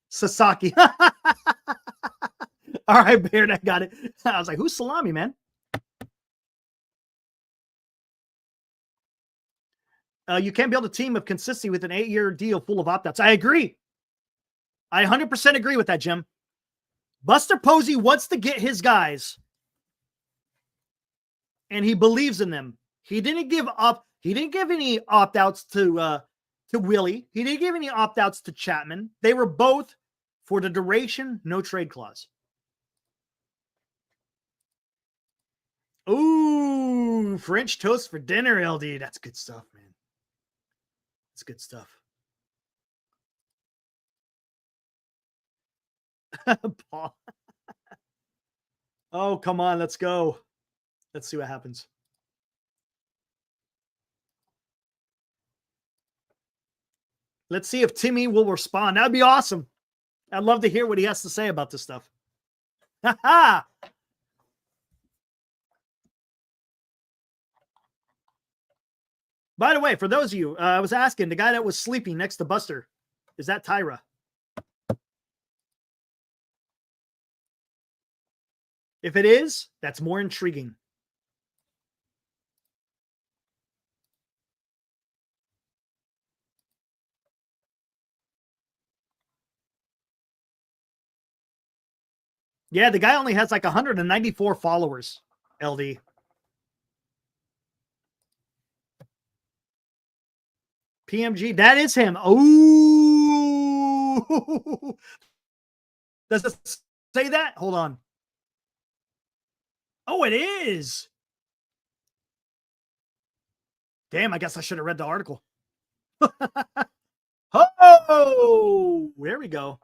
Sasaki. All right, Beard, I got it. I was like, who's Salami, man? You can't build a team of consistency with an 8-year deal full of opt-outs. I agree. I 100% agree with that, Jim. Buster Posey wants to get his guys, and he believes in them. He didn't give up. He didn't give any opt-outs to Willie. He didn't give any opt-outs to Chapman. They were both for the duration, no trade clause. Ooh, French toast for dinner, LD. That's good stuff, man. That's good stuff. Paul. Oh, come on. Let's go. Let's see what happens. Let's see if Timmy will respond. That'd be awesome. I'd love to hear what he has to say about this stuff. Ha By the way, for those of you, I was asking the guy that was sleeping next to Buster, is that Tyra? If it is, that's more intriguing. Yeah, the guy only has like 194 followers, LD. PMG, that is him. Oh, does it say that? Hold on. Oh, it is. Damn, I guess I should have read the article. Oh, there we go.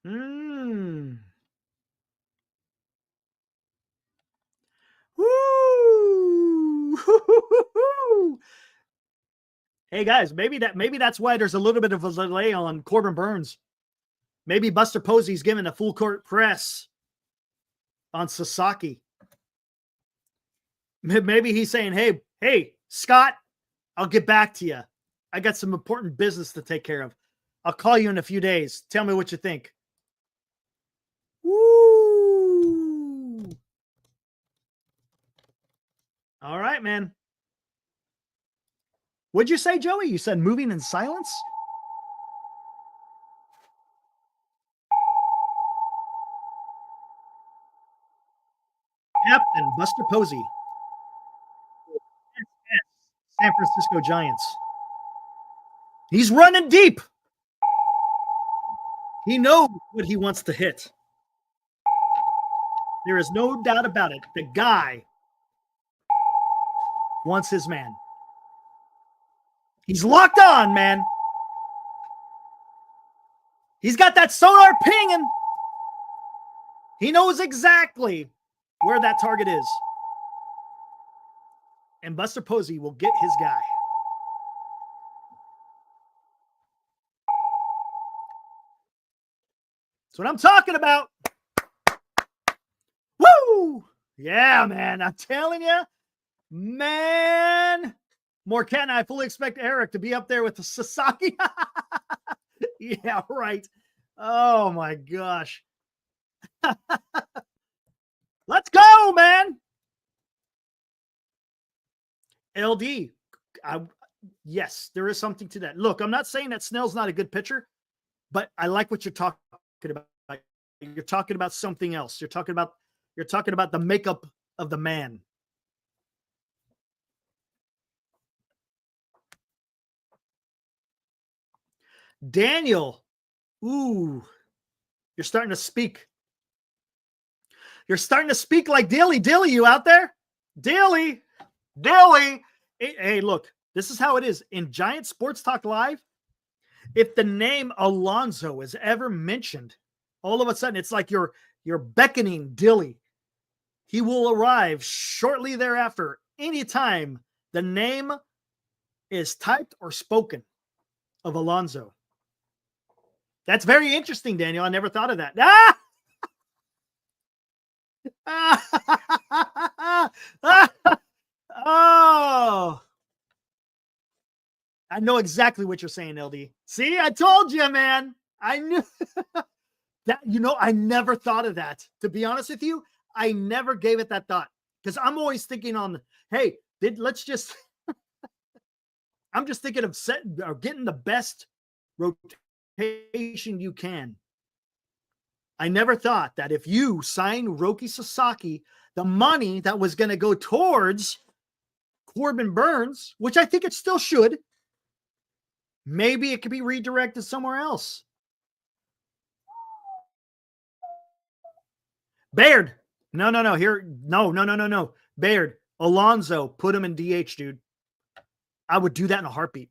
Woo! Hey guys, maybe that's why there's a little bit of a delay on Corbin Burnes. Maybe Buster Posey's giving a full court press on Sasaki. Maybe he's saying, hey, Scott, I'll get back to you. I got some important business to take care of. I'll call you in a few days. Tell me what you think. Woo! All right, man. What'd you say, Joey? You said moving in silence? Captain Buster Posey. San Francisco Giants. He's running deep. He knows what he wants to hit. There is no doubt about it. The guy wants his man. He's locked on, man. He's got that sonar pinging. He knows exactly where that target is. And Buster Posey will get his guy. That's what I'm talking about. Woo! Yeah, man. I'm telling you, man. Morcat and I fully expect Eric to be up there with the Sasaki. Yeah, right. Oh, my gosh. Let's go, man. LD. Yes, there is something to that. Look, I'm not saying that Snell's not a good pitcher, but I like what you're talking about. You're talking about something else. You're talking about the makeup of the man. Daniel. Ooh, you're starting to speak. You're starting to speak like Dilly. Dilly, you out there? Dilly. Dilly. Hey, look, this is how it is. In Giant Sports Talk Live, if the name Alonso is ever mentioned, all of a sudden it's like you're beckoning Dilly. He will arrive shortly thereafter, anytime the name is typed or spoken of Alonso. That's very interesting, Daniel. I never thought of that. Oh, I know exactly what you're saying, LD. See, I told you, man. I knew that. I never thought of that. To be honest with you, I never gave it that thought because I'm always thinking on, hey, let's just. I'm just thinking of getting the best rotation you can. I never thought that if you sign Roki Sasaki, the money that was going to go towards Corbin Burnes, which I think it still should, maybe it could be redirected somewhere else. Baird. No. Here. No. Baird. Alonso, put him in DH, dude. I would do that in a heartbeat.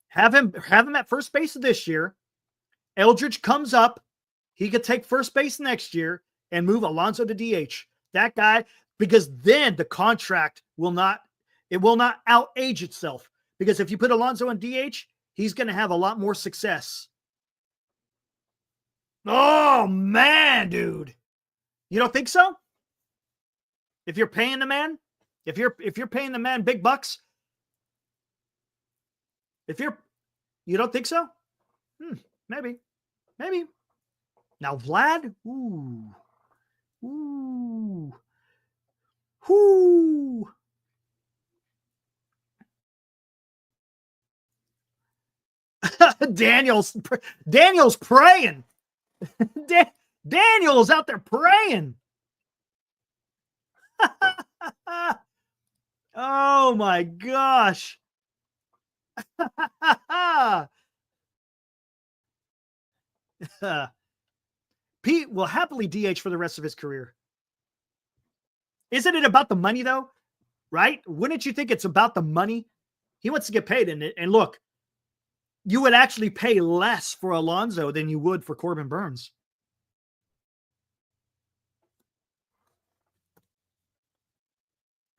Have him at first base this year. Eldridge comes up. He could take first base next year and move Alonso to DH. That guy, because then the contract will not out-age itself. Because if you put Alonso in DH, he's going to have a lot more success. Oh, man, dude. You don't think so? If you're paying the man? If you're paying the man big bucks? You don't think so? Maybe. Now, Vlad, ooh. Daniel's praying. Daniel's out there praying. Oh my gosh. Pete will happily DH for the rest of his career. Isn't it about the money, though? Right? Wouldn't you think it's about the money? He wants to get paid. And look, you would actually pay less for Alonso than you would for Corbin Burnes.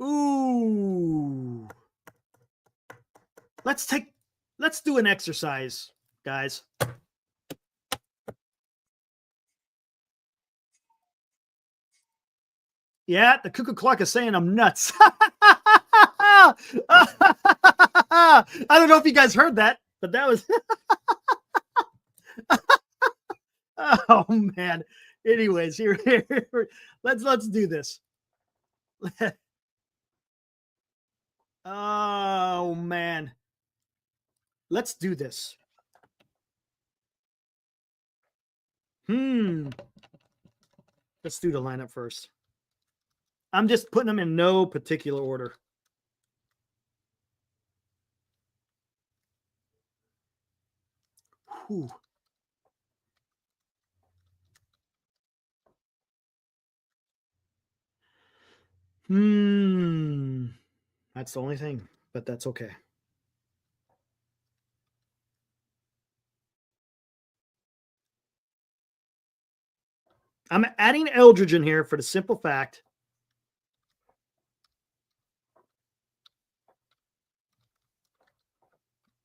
Ooh. Let's do an exercise, guys. Yeah, the cuckoo clock is saying I'm nuts. I don't know if you guys heard that, but that was oh man. Anyways, here. Let's do this. Oh man. Let's do this. Let's do the lineup first. I'm just putting them in no particular order. Whew. That's the only thing, but that's okay. I'm adding Eldridge in here for the simple fact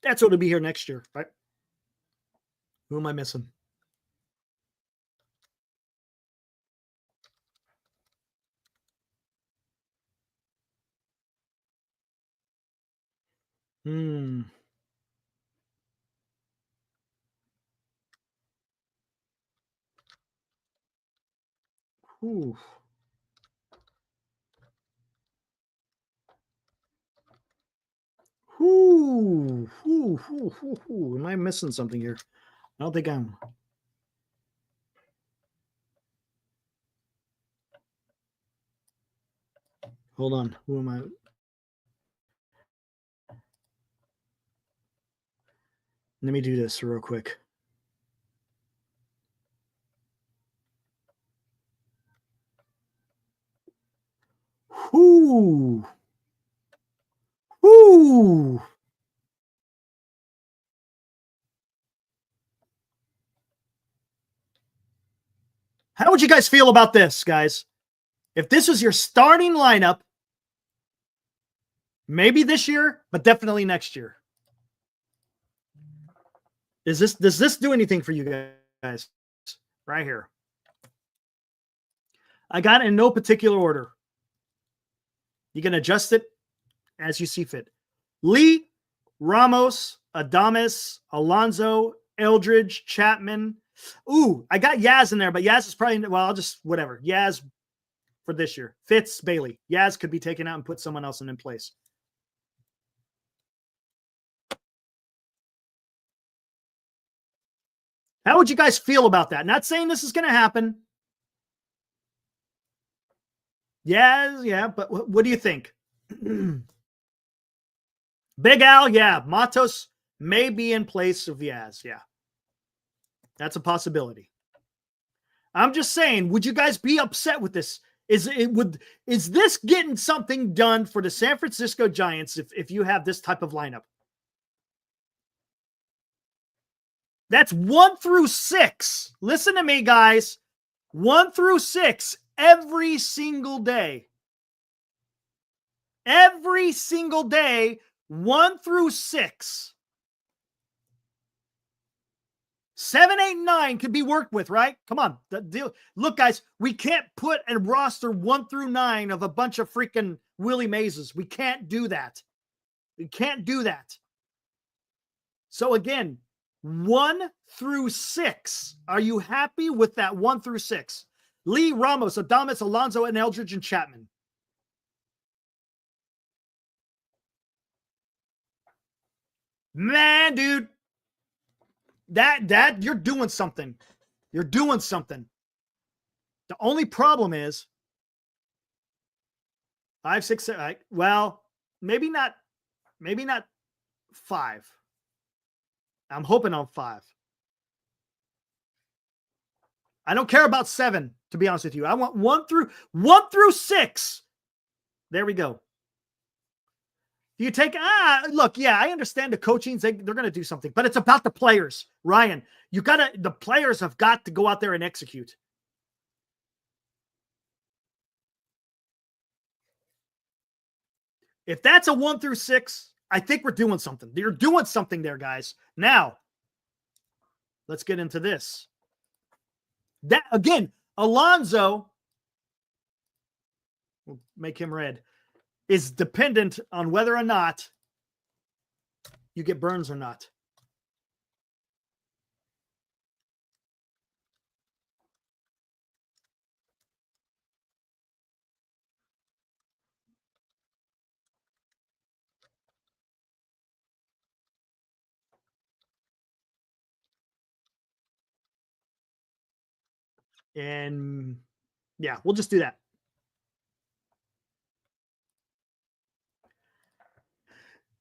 that's what will be here next year, right? Who am I missing? Ooh. Am I missing something here? I don't think I'm. Hold on. Who am I? Let me do this real quick. Whoo. Whoo. How would you guys feel about this, guys? If this was your starting lineup, maybe this year, but definitely next year. Does this do anything for you guys? Right here. I got it in no particular order. You can adjust it as you see fit. Lee, Ramos, Adames, Alonso, Eldridge, Chapman. Ooh, I got Yaz in there, but Yaz is probably, well, I'll just, whatever. Yaz for this year. Fitz, Bailey. Yaz could be taken out and put someone else in place. How would you guys feel about that? Not saying this is going to happen. Yeah, but what do you think? Big Al, yeah. Matos may be in place of Yaz, yeah. That's a possibility. I'm just saying, would you guys be upset with this? Is this getting something done for the San Francisco Giants if you have this type of lineup? That's 1 through 6. Listen to me, guys. 1 through 6 every single day. Every single day, 1 through 6. 7, 8, 9 could be worked with, right? Come on. Look, guys, we can't put a roster 1 through 9 of a bunch of freaking Willie Mazes. We can't do that. We can't do that. So again, 1 through 6. Are you happy with that 1 through 6? Lee, Ramos, Adames, Alonso, and Eldridge and Chapman. Man, dude. That you're doing something. You're doing something. The only problem is 5, 6, 7. Well, maybe not 5. I'm hoping on 5. I don't care about 7, to be honest with you. I want 1 through 6. There we go. You take, look, yeah, I understand the coaching, they're going to do something, but it's about the players, Ryan. The players have got to go out there and execute. If that's a 1 through 6, I think we're doing something. You're doing something there, guys. Now, let's get into this. That again, Alonso, we'll make him red, is dependent on whether or not you get Burnes or not. And yeah, we'll just do that.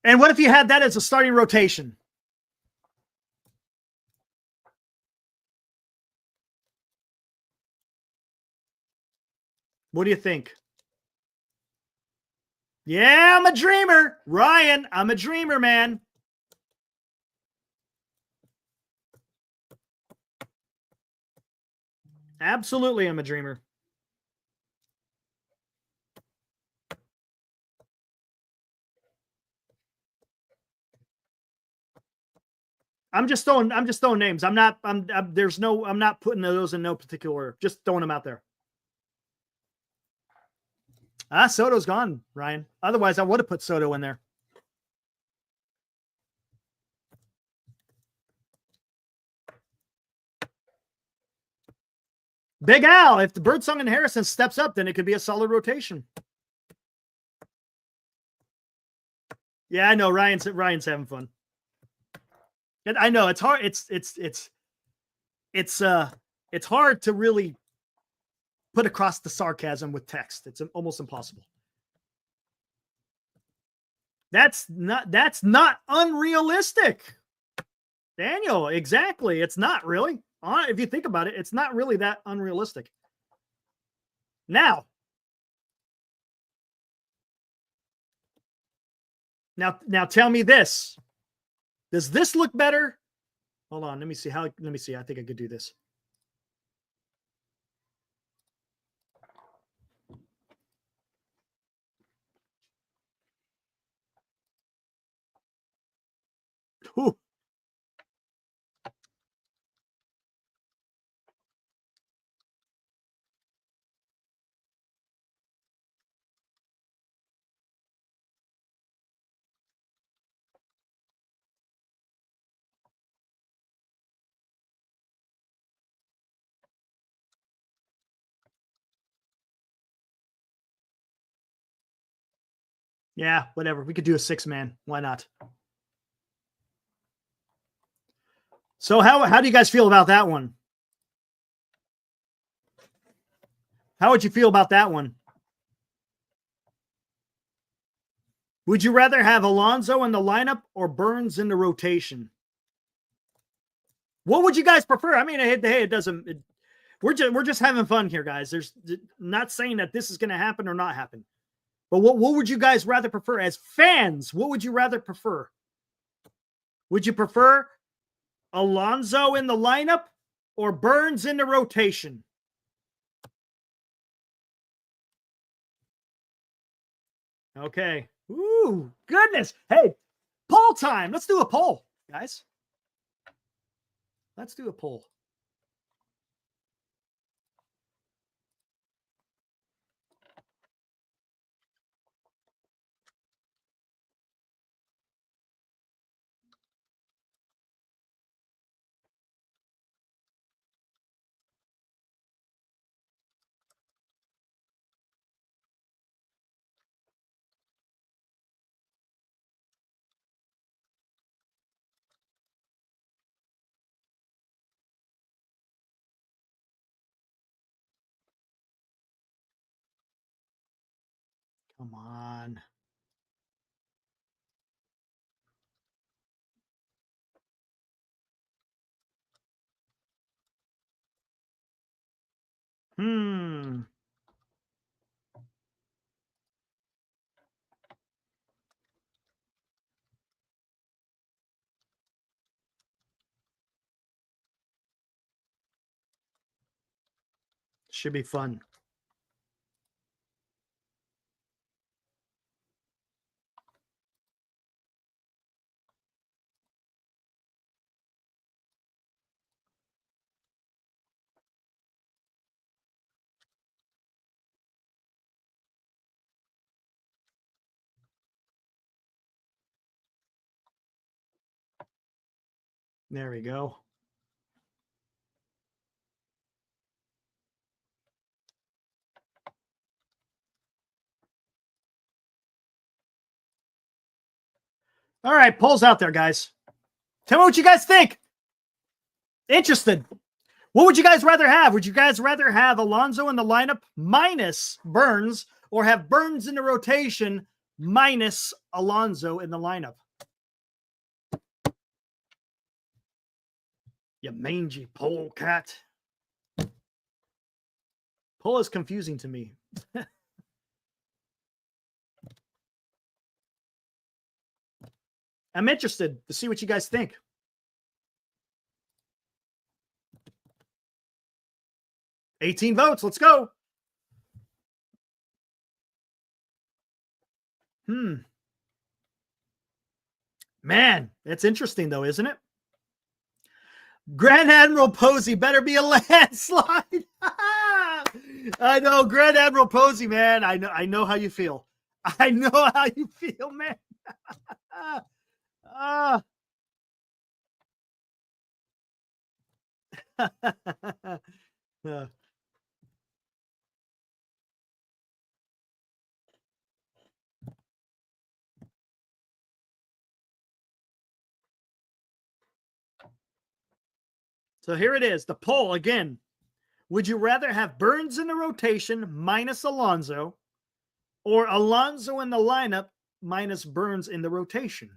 And what if you had that as a starting rotation? What do you think? Yeah, I'm a dreamer. Ryan, I'm a dreamer, man. Absolutely, I'm a dreamer. I'm just throwing names. I'm not putting those in no particular order. Just throwing them out there. Soto's gone, Ryan. Otherwise, I would have put Soto in there. Big Al, if the Birdsong and Harrison steps up, then it could be a solid rotation. Yeah, I know. Ryan's having fun. And I know it's hard. It's hard to really put across the sarcasm with text. It's almost impossible. That's not unrealistic. Daniel, exactly. It's not really. If you think about it, it's not really that unrealistic. Now tell me this. Does this look better? Hold on. Let me see. Let me see. I think I could do this. Ooh. Yeah, whatever. We could do a 6-man. Why not? So how do you guys feel about that one? How would you feel about that one? Would you rather have Alonso in the lineup or Burnes in the rotation? What would you guys prefer? I mean, hey, it doesn't. We're just having fun here, guys. There's not saying that this is going to happen or not happen. But what would you guys rather prefer as fans? What would you rather prefer? Would you prefer Alonso in the lineup or Burnes in the rotation? Okay. Ooh, goodness. Hey, poll time. Let's do a poll, guys. Let's do a poll. Come on. Should be fun. There we go. All right, polls out there, guys. Tell me what you guys think. Interested. What would you guys rather have? Would you guys rather have Alonso in the lineup minus Burnes or have Burnes in the rotation minus Alonso in the lineup? You mangy pole cat. Poll is confusing to me. I'm interested to see what you guys think. $18 votes. Let's go. Man, it's interesting though, isn't it? Grand Admiral Posey better be a landslide. I know, Grand Admiral Posey, man. I know how you feel. I know how you feel, man. So here it is, the poll again. Would you rather have Burnes in the rotation minus Alonso or Alonso in the lineup minus Burnes in the rotation?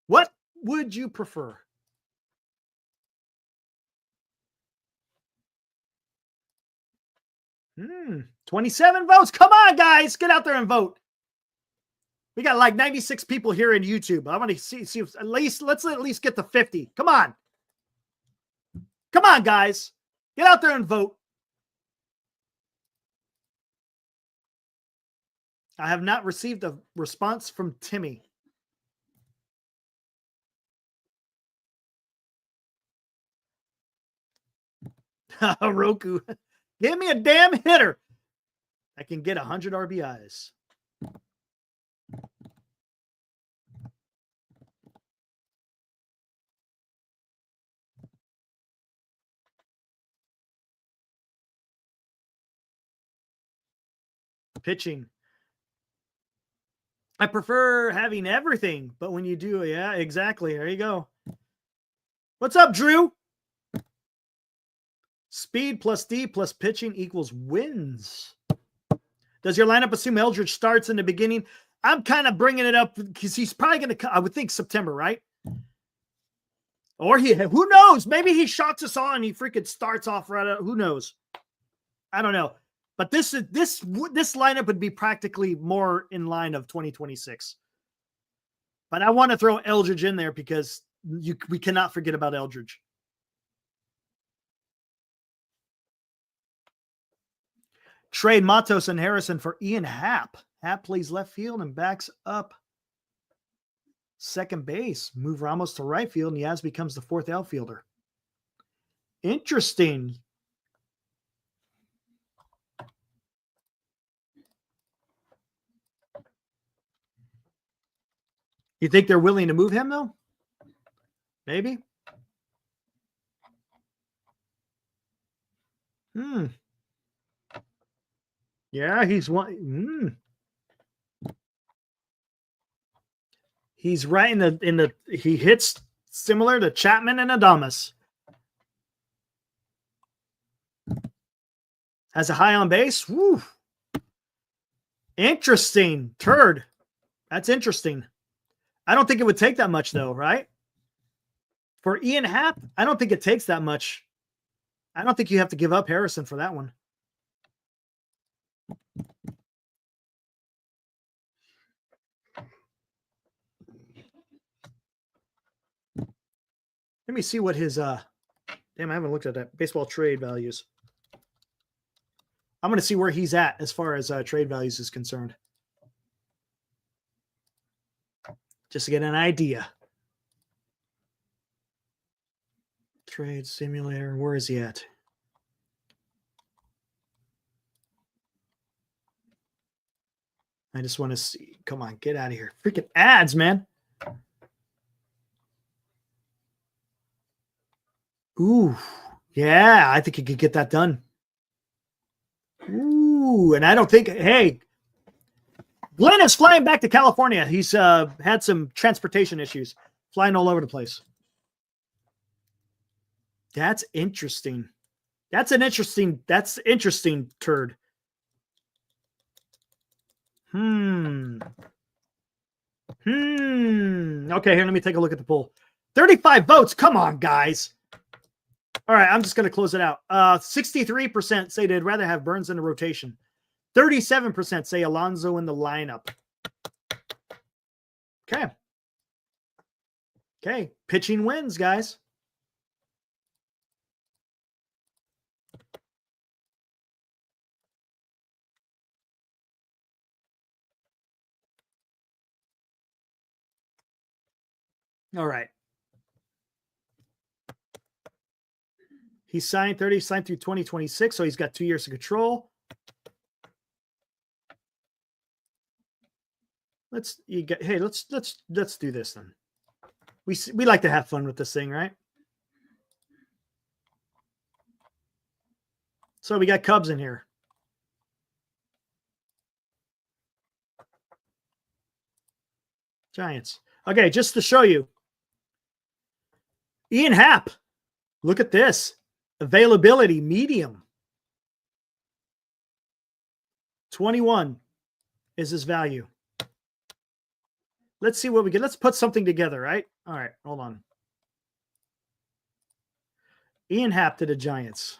What? would you prefer? Hmm. 27 votes. Come on, guys. Get out there and vote. We got like 96 people here in YouTube. I want to see if let's at least get to 50. Come on. Come on, guys. Get out there and vote. I have not received a response from Timmy. Roku. Give me a damn hitter. I can get 100 RBIs. Pitching. I prefer having everything, but when you do, yeah, exactly. There you go. What's up, Drew? Speed plus D plus pitching equals wins. Does your lineup assume Eldridge starts in the beginning? I'm kind of bringing it up because he's probably going to, I would think September, right? Or who knows? Maybe he shocks us all and he freaking starts off right out. Who knows? I don't know. But this lineup would be practically more in line of 2026. But I want to throw Eldridge in there because we cannot forget about Eldridge. Trade Matos and Harrison for Ian Happ. Happ plays left field and backs up second base. Move Ramos to right field, and Yaz becomes the fourth outfielder. Interesting. You think they're willing to move him, though? Maybe. Yeah, he's one. He's right in the. He hits similar to Chapman and Adames. Has a high on base. Woo. Interesting. Turd. That's interesting. I don't think it would take that much, though, right? For Ian Happ, I don't think it takes that much. I don't think you have to give up Harrison for that one. Let me see what his damn, I haven't looked at that baseball trade values. I'm going to see where he's at as far as trade values is concerned. Just to get an idea. Trade simulator. Where is he at? I just want to see. Come on, get out of here. Freaking ads, man. Ooh, yeah, I think he could get that done. Ooh, and I don't think, hey, Glenn is flying back to California. He's had some transportation issues, flying all over the place. That's interesting. That's interesting turd. Okay, here, let me take a look at the poll. 35 votes. Come on, guys. All right, I'm just going to close it out. 63% say they'd rather have Burnes in the rotation. 37% say Alonso in the lineup. Okay. Okay, pitching wins, guys. All right. He signed through 2026, so he's got 2 years of control. Let's do this then. We like to have fun with this thing, right? So we got Cubs in here. Giants. Okay, just to show you. Ian Happ. Look at this. Availability, medium. 21 is his value. Let's see what we get. Let's put something together, right? All right, hold on. Ian Happ to the Giants.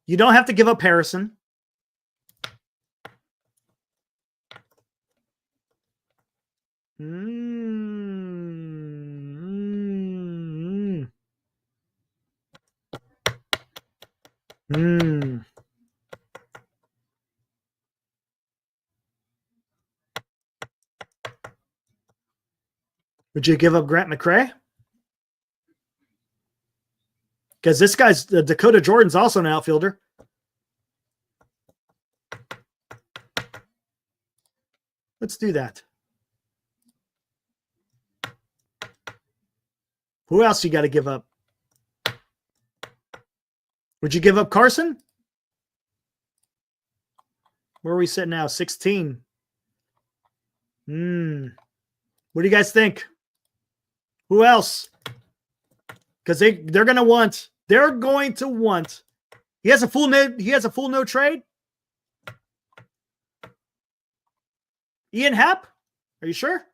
You don't have to give up Harrison. Would you give up Grant McCray? Because this guy's Dakota Jordan's also an outfielder. Let's do that. Who else you got to give up? Would you give up Carson? Where are we sitting now? 16. What do you guys think? Who else? Because they're going to want. They're going to want. He has a full no trade. Ian Happ? Are you sure?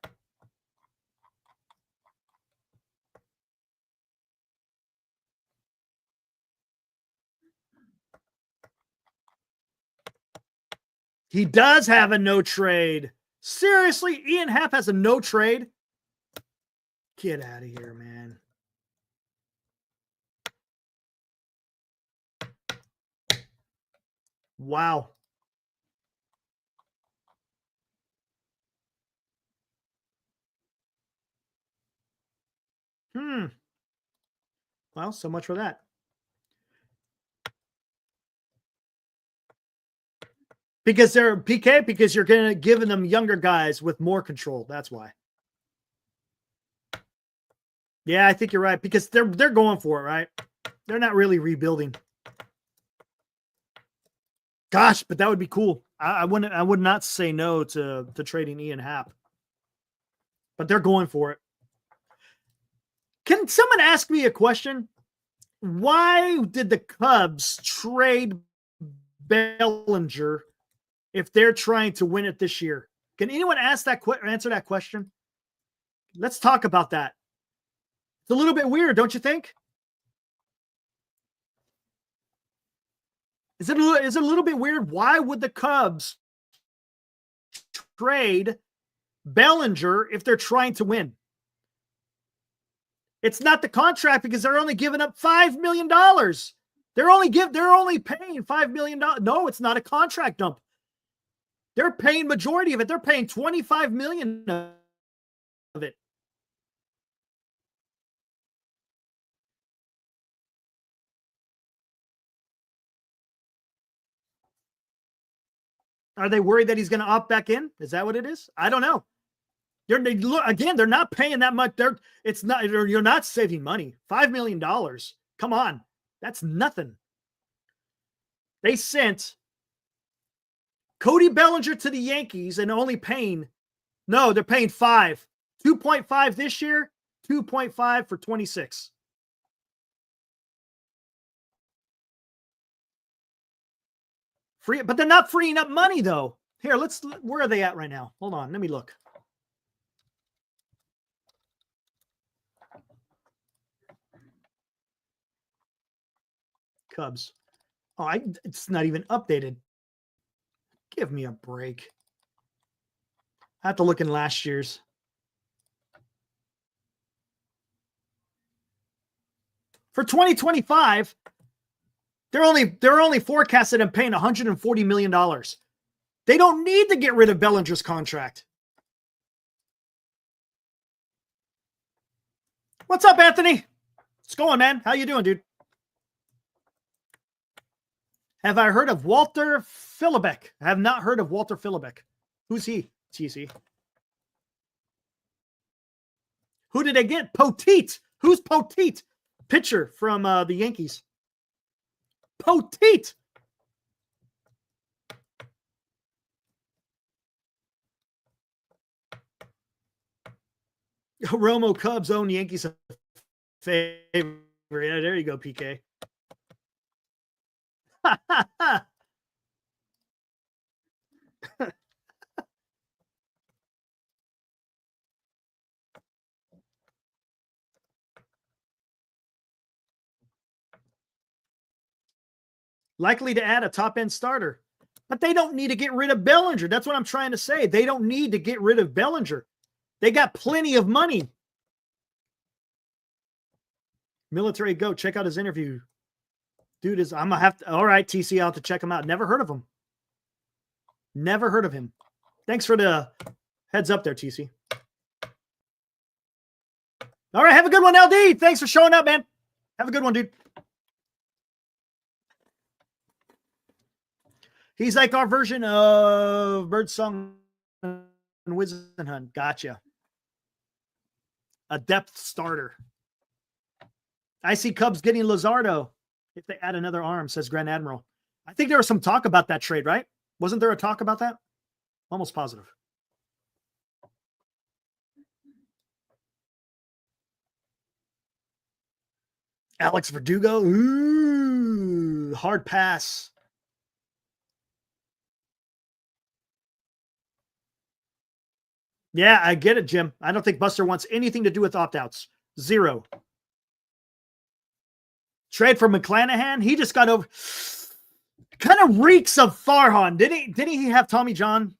He does have a no trade. Seriously, Ian Happ has a no trade? Get out of here, man. Wow. Well, so much for that. Because they're PK, because you're going to give them younger guys with more control. That's why. Yeah, I think you're right. Because they're going for it, right? They're not really rebuilding. Gosh, but that would be cool. I would not say no to trading Ian Happ. But they're going for it. Can someone ask me a question? Why did the Cubs trade Bellinger if they're trying to win it this year? Can anyone answer that question? Let's talk about that. It's a little bit weird, don't you think? Is it a little bit weird? Why would the Cubs trade Bellinger if they're trying to win? It's not the contract because they're only giving up $5 million. They're only paying $5 million. No, it's not a contract dump. They're paying majority of it. They're paying $25 million of it. Are they worried that he's going to opt back in? Is that what it is? I don't know. They're not paying that much. You're not saving money. $5 million. Come on. That's nothing. They sent Cody Bellinger to the Yankees and only paying, no, they're paying 5. 2.5 this year, 2.5 for 26. Free, but they're not freeing up money though. Here, where are they at right now? Hold on, let me look. Cubs. Oh, it's not even updated. Give me a break. I have to look in last year's. For 2025, they're only forecasted and paying $140 million. They don't need to get rid of Bellinger's contract. What's up, Anthony? What's going, man? How you doing, dude? Have I heard of Walter Philibek? I have not heard of Walter Philibek. Who's he, TC? Who did they get? Poteet. Who's Poteet? Pitcher from the Yankees. Poteet. Romo Cubs own Yankees favorite. Yeah, there you go, PK. Likely to add a top-end starter. But they don't need to get rid of Bellinger. That's what I'm trying to say. They don't need to get rid of Bellinger. They got plenty of money. Military Goat, check out his interview. Dude is, I'm going to have to, all right, TC, I'll have to check him out. Never heard of him. Never heard of him. Thanks for the heads up there, TC. All right, have a good one, LD. Thanks for showing up, man. Have a good one, dude. He's like our version of Birdsong and Wizenhunt. Gotcha. A depth starter. I see Cubs getting Luzardo if they add another arm, says Grand Admiral. I think there was some talk about that trade, right? Wasn't there a talk about that? Almost positive. Alex Verdugo. Ooh, hard pass. Yeah, I get it, Jim. I don't think Buster wants anything to do with opt-outs. Zero. Trade for McClanahan. He just got over. Kind of reeks of Farhan. Didn't he have Tommy John?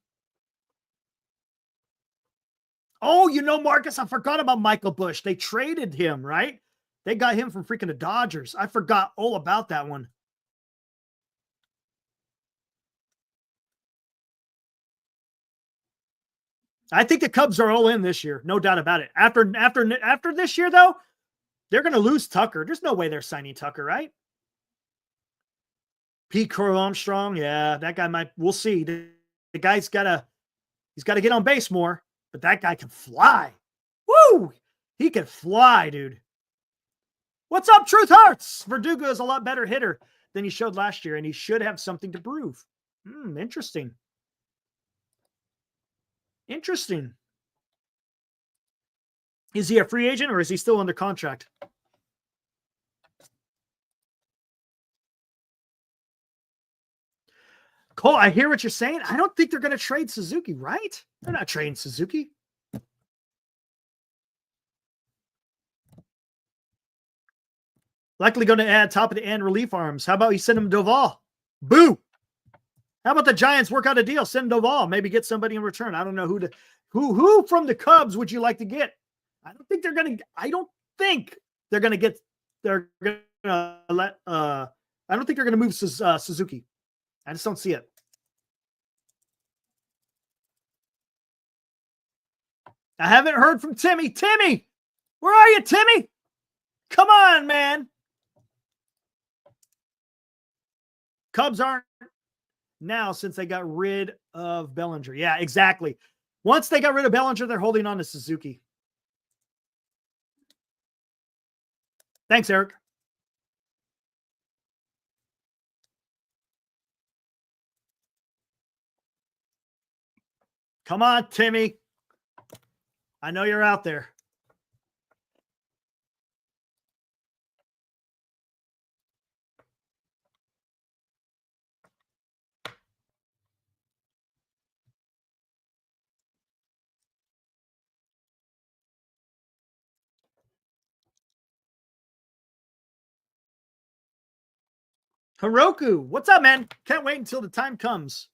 Oh, you know, Marcus, I forgot about Michael Bush. They traded him, right? They got him from freaking the Dodgers. I forgot all about that one. I think the Cubs are all in this year. No doubt about it. After this year, though, they're going to lose Tucker. There's no way they're signing Tucker, right? Pete Crow Armstrong. Yeah, that guy might. We'll see. The guy's got to get on base more, but that guy can fly. Woo! He can fly, dude. What's up, Truth Hurts? Verdugo is a lot better hitter than he showed last year, and he should have something to prove. Interesting. Interesting. Is he a free agent or is he still under contract? Cole, I hear what you're saying. I don't think they're going to trade Suzuki, right? They're not trading Suzuki. Likely going to add top of the end relief arms. How about you send him Doval? Boo! How about the Giants work out a deal? Send Doval. Maybe get somebody in return. I don't know who from the Cubs would you like to get? I don't think they're going to get. They're going to let. I don't think they're going to move Suzuki. I just don't see it. I haven't heard from Timmy. Timmy, where are you, Timmy? Come on, man. Cubs aren't now since they got rid of Bellinger. Yeah, exactly. Once they got rid of Bellinger, they're holding on to Suzuki. Thanks, Eric. Come on, Timmy. I know you're out there. Heroku, what's up, man? Can't wait until the time comes.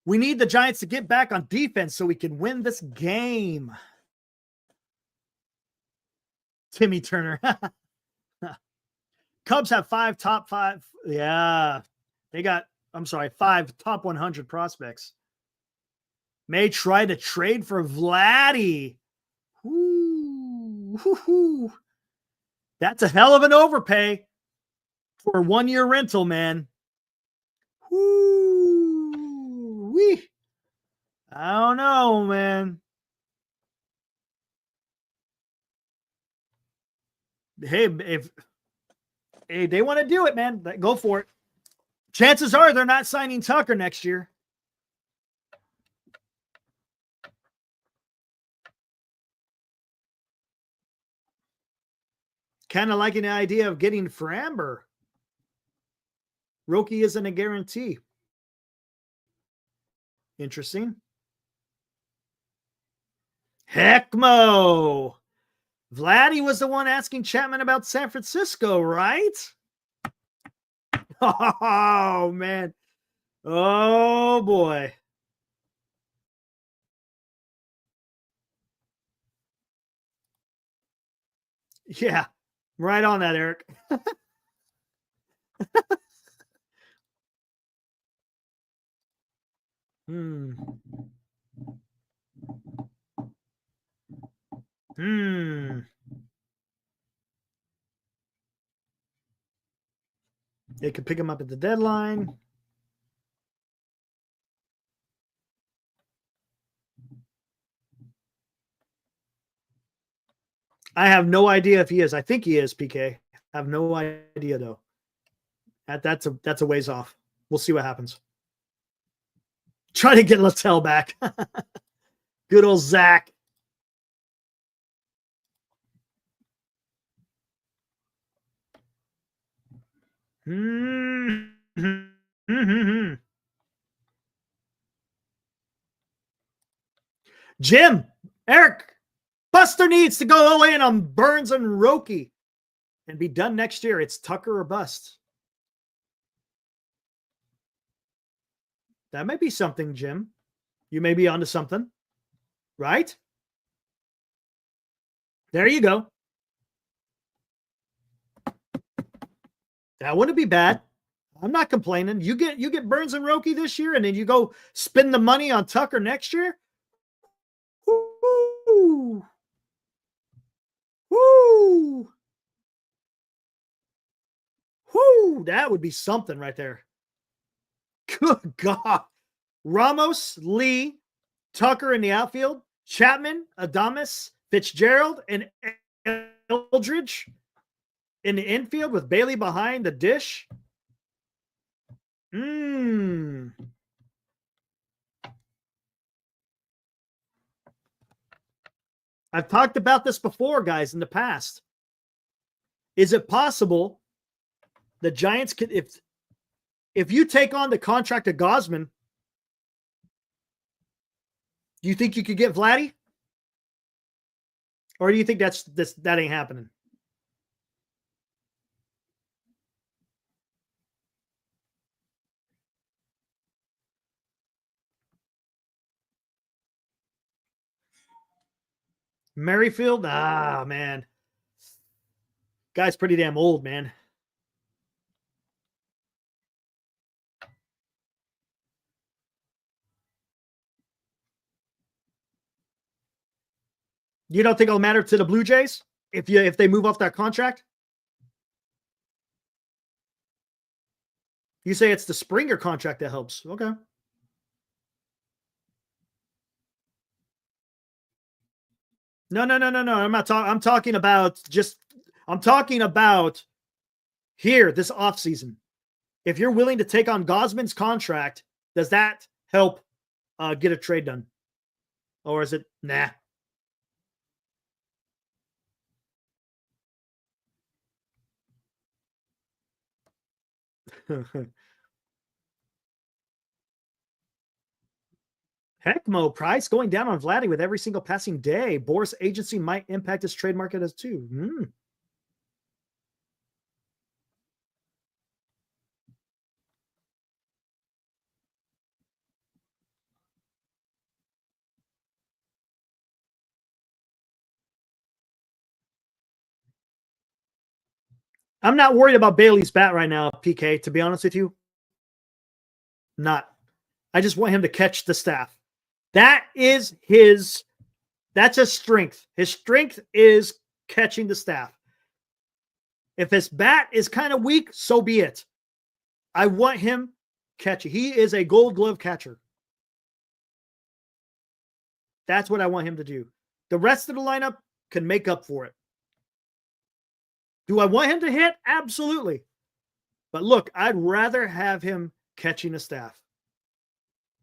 We need the Giants to get back on defense so we can win this game. Timmy Turner. Cubs have 5 top 5. Yeah. They got, 5 top 100 prospects. May try to trade for Vladdy. Ooh. That's a hell of an overpay for a 1-year rental, man. Woo-wee. I don't know, man. Hey, if they want to do it, man, go for it. Chances are they're not signing Tucker next year. Kind of liking the idea of getting Framber. Roki isn't a guarantee. Interesting. Heckmo. Vladdy was the one asking Chapman about San Francisco, right? Oh, man. Oh, boy. Yeah. Right on that, Eric. Hmm. Hmm. They could pick him up at the deadline. I have no idea if he is. I think he is, PK. I have no idea though. That's a ways off. We'll see what happens. Try to get Littell back. Good old Zach. Jim, Eric, Buster needs to go all in on Burnes and Roki and be done next year. It's Tucker or bust. That might be something, Jim. You may be onto something, right? There you go. That wouldn't be bad. I'm not complaining. You get Burnes and Roki this year, and then you go spend the money on Tucker next year. Woo! Woo! Whoo, that would be something right there. Good God. Ramos, Lee, Tucker in the outfield, Chapman, Adames, Fitzgerald, and Eldridge in the infield with Bailey behind the dish. I've talked about this before, guys, in the past. Is it possible the Giants could, if you take on the contract of Gosman, do you think you could get Vladdy? Or do you think that ain't happening? Merrifield? Ah, man. Guy's pretty damn old, man. You don't think it'll matter to the Blue Jays if they move off that contract? You say it's the Springer contract that helps. Okay. No. I'm not talking. I'm talking about here this offseason. If you're willing to take on Gosman's contract, does that help get a trade done? Or is it nah? Heck, Mo, price going down on Vladdy with every single passing day. Boris agency might impact his trade market as too. I'm not worried about Bailey's bat right now, PK, to be honest with you. Not. I just want him to catch the staff. That's his strength. His strength is catching the staff. If his bat is kind of weak, so be it. I want him catching. He is a gold glove catcher. That's what I want him to do. The rest of the lineup can make up for it. Do I want him to hit? Absolutely. But look, I'd rather have him catching the staff.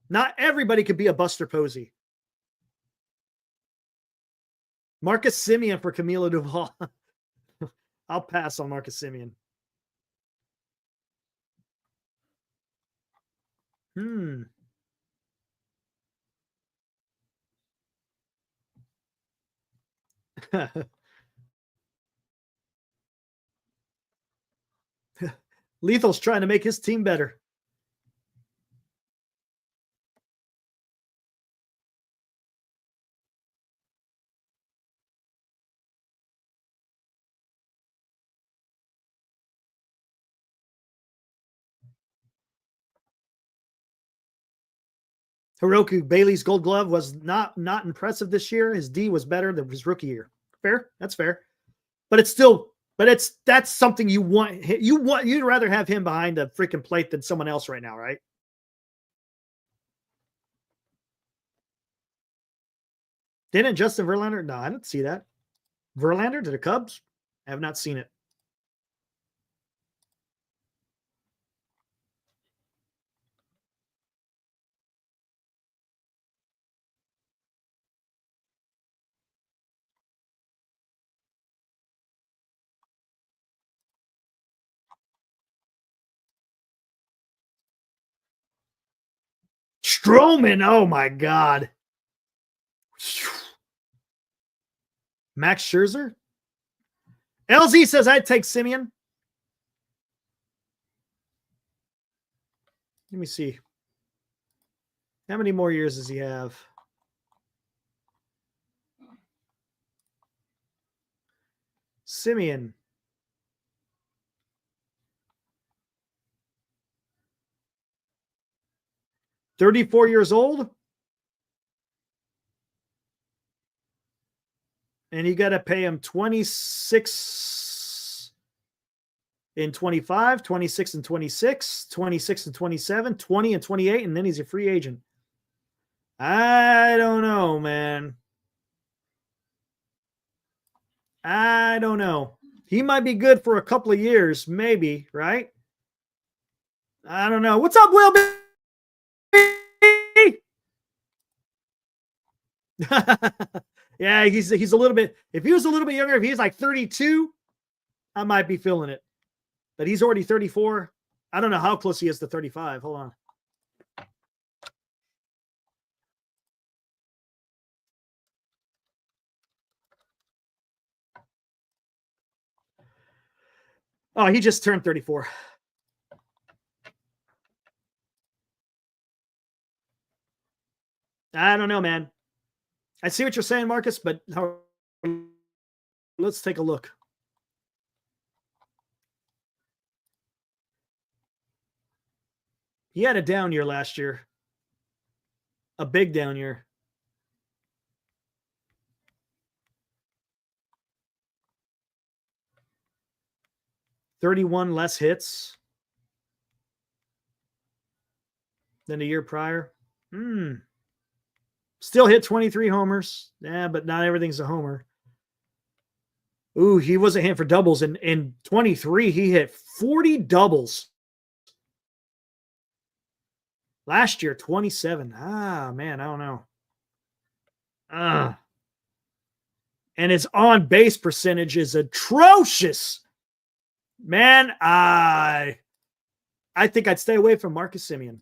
Not everybody could be a Buster Posey. Marcus Semien for Camilo Duvall. I'll pass on Marcus Semien. Lethal's trying to make his team better. Hiroki Bailey's Gold Glove was not impressive this year. His D was better than his rookie year. Fair, that's fair. But it's still, that's something you want. You'd rather have him behind a freaking plate than someone else right now, right? Didn't Justin Verlander? No, I didn't see that. Verlander to the Cubs? I have not seen it. Stroman, oh my God. Max Scherzer? LZ says I'd take Simeon. Let me see. How many more years does he have? Simeon. $34 years old. And you got to pay him 26 in 25, 26 and 26, 26 and 27, 20 and 28, and then he's a free agent. I don't know, man. I don't know. He might be good for a couple of years, maybe, right? I don't know. What's up, Will? Yeah, he's a little bit. If he was a little bit younger, if he's like 32, I might be feeling it. But he's already 34. I don't know how close he is to 35. Hold on. Oh, he just turned 34. I don't know, man. I see what you're saying, Marcus, but let's take a look. He had a down year last year. A big down year. $31 less hits than the year prior. Still hit 23 homers. Yeah, but not everything's a homer. Ooh, he wasn't hitting for doubles. In 23, he hit 40 doubles. Last year, 27. Ah, man, I don't know. And his on-base percentage is atrocious. Man, I think I'd stay away from Marcus Semien.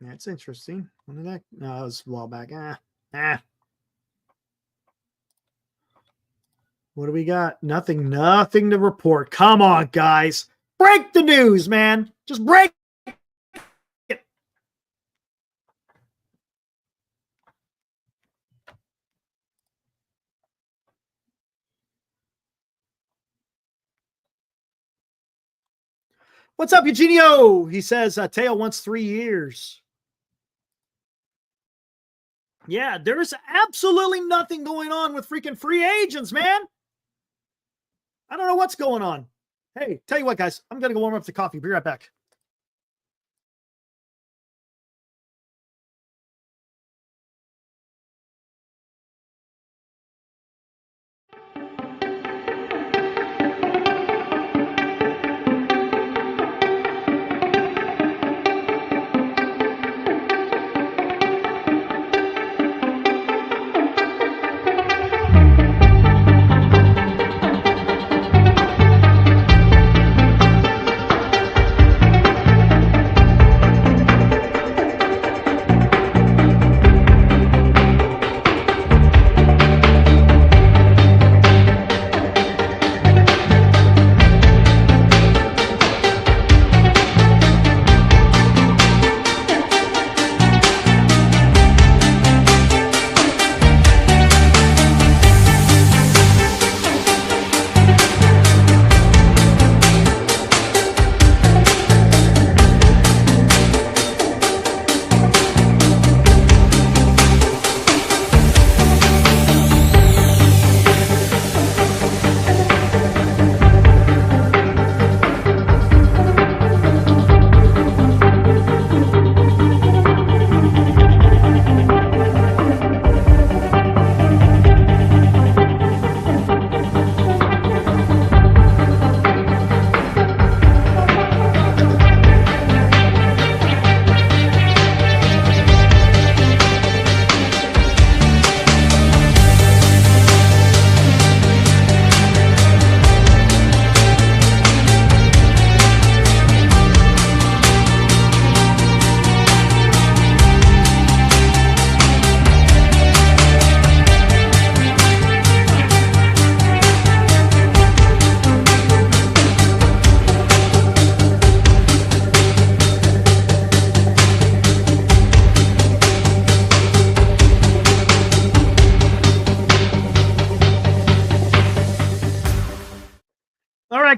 That's interesting. When did that? No, that was a while back. What do we got? Nothing to report. Come on, guys. Break the news, man. Just break it. What's up, Eugenio? He says Teo wants 3 years. Yeah, there's absolutely nothing going on with freaking free agents, man. I don't know what's going on. Hey, tell you what, guys, I'm going to go warm up the coffee. Be right back.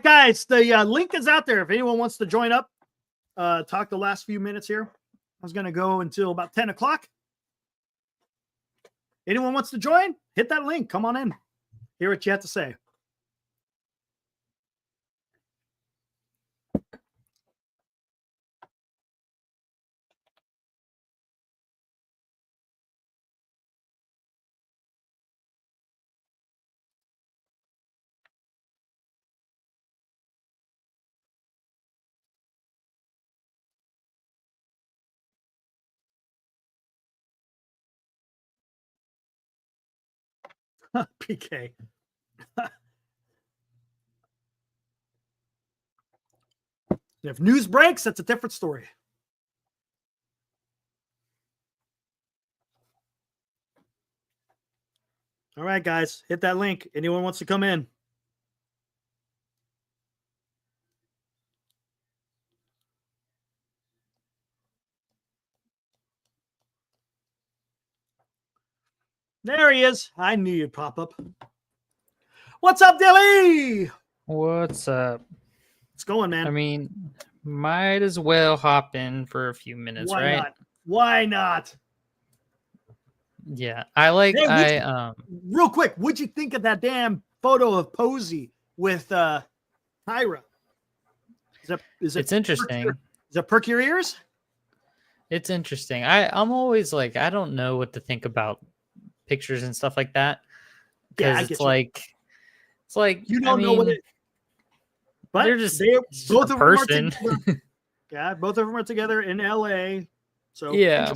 guys, the link is out there. If anyone wants to join up, talk the last few minutes here. I was going to go until about 10 o'clock. Anyone wants to join? Hit that link. Come on in. Hear what you have to say. PK. If news breaks, that's a different story. All right, guys, hit that link. Anyone wants to come in? There he is. I knew you'd pop up. What's up, Dilly? What's up? What's going, man? I mean, might as well hop in for a few minutes, Why right? not? Why not? Yeah, I like. Hey, real quick, what'd you think of that damn photo of Posey with Tyra? It's interesting. Does it perk your ears? It's interesting. I'm always like, I don't know what to think about pictures and stuff like that, because Yeah, it's like you don't know what it. But they're just both a of person. them are together. Yeah, both of them are together in LA. So yeah,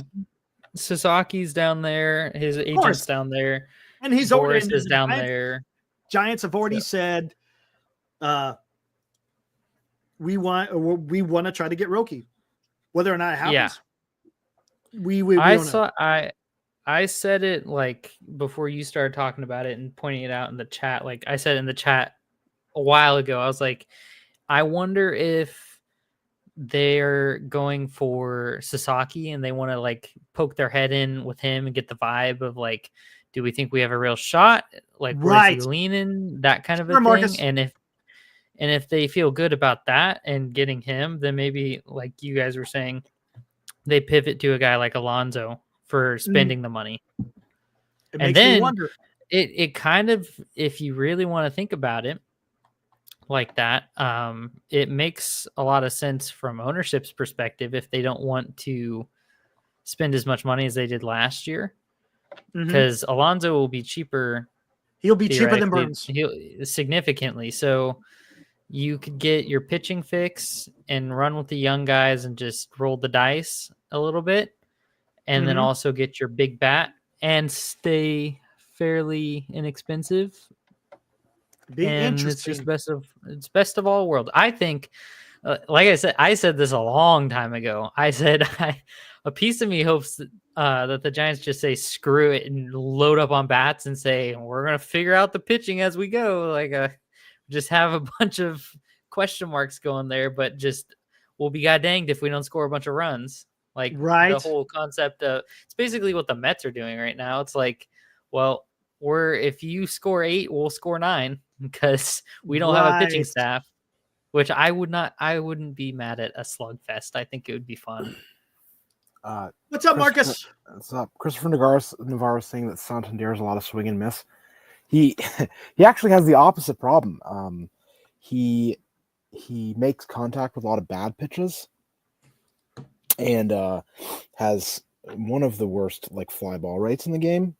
Sasaki's down there. His agent's down there. And he's Boris already is down there. Giants have already said, we want to try to get Roki, whether or not it happens. Yeah. I said it like before you started talking about it and pointing it out in the chat. Like I said in the chat a while ago, I was like, I wonder if they're going for Sasaki and they want to like poke their head in with him and get the vibe of like, do we think we have a real shot? Like, where's he leaning? That kind of a thing. Marcus. And if they feel good about that and getting him, then maybe like you guys were saying, they pivot to a guy like Alonso for spending the money. It and makes then me wonder. It kind of, if you really want to think about it like that, it makes a lot of sense from ownership's perspective if they don't want to spend as much money as they did last year, because Alonso will be cheaper. He'll be cheaper than Burnes. Significantly. So you could get your pitching fix and run with the young guys and just roll the dice a little bit, and then also get your big bat and stay fairly inexpensive. And it's just best of all worlds. I think, like I said this a long time ago. I said a piece of me hopes that the Giants just say screw it and load up on bats and say we're gonna figure out the pitching as we go. Like just have a bunch of question marks going there, but just we'll be god danged if we don't score a bunch of runs. Like the whole concept of, it's basically what the Mets are doing right now. It's like, well, if you score 8, we'll score 9 because we don't have a pitching staff, which I wouldn't be mad at a slugfest. I think it would be fun. What's up, Marcus? What's up? Christopher Navarro saying that Santander is a lot of swing and miss. He actually has the opposite problem. He makes contact with a lot of bad pitches, and has one of the worst like fly ball rates in the game.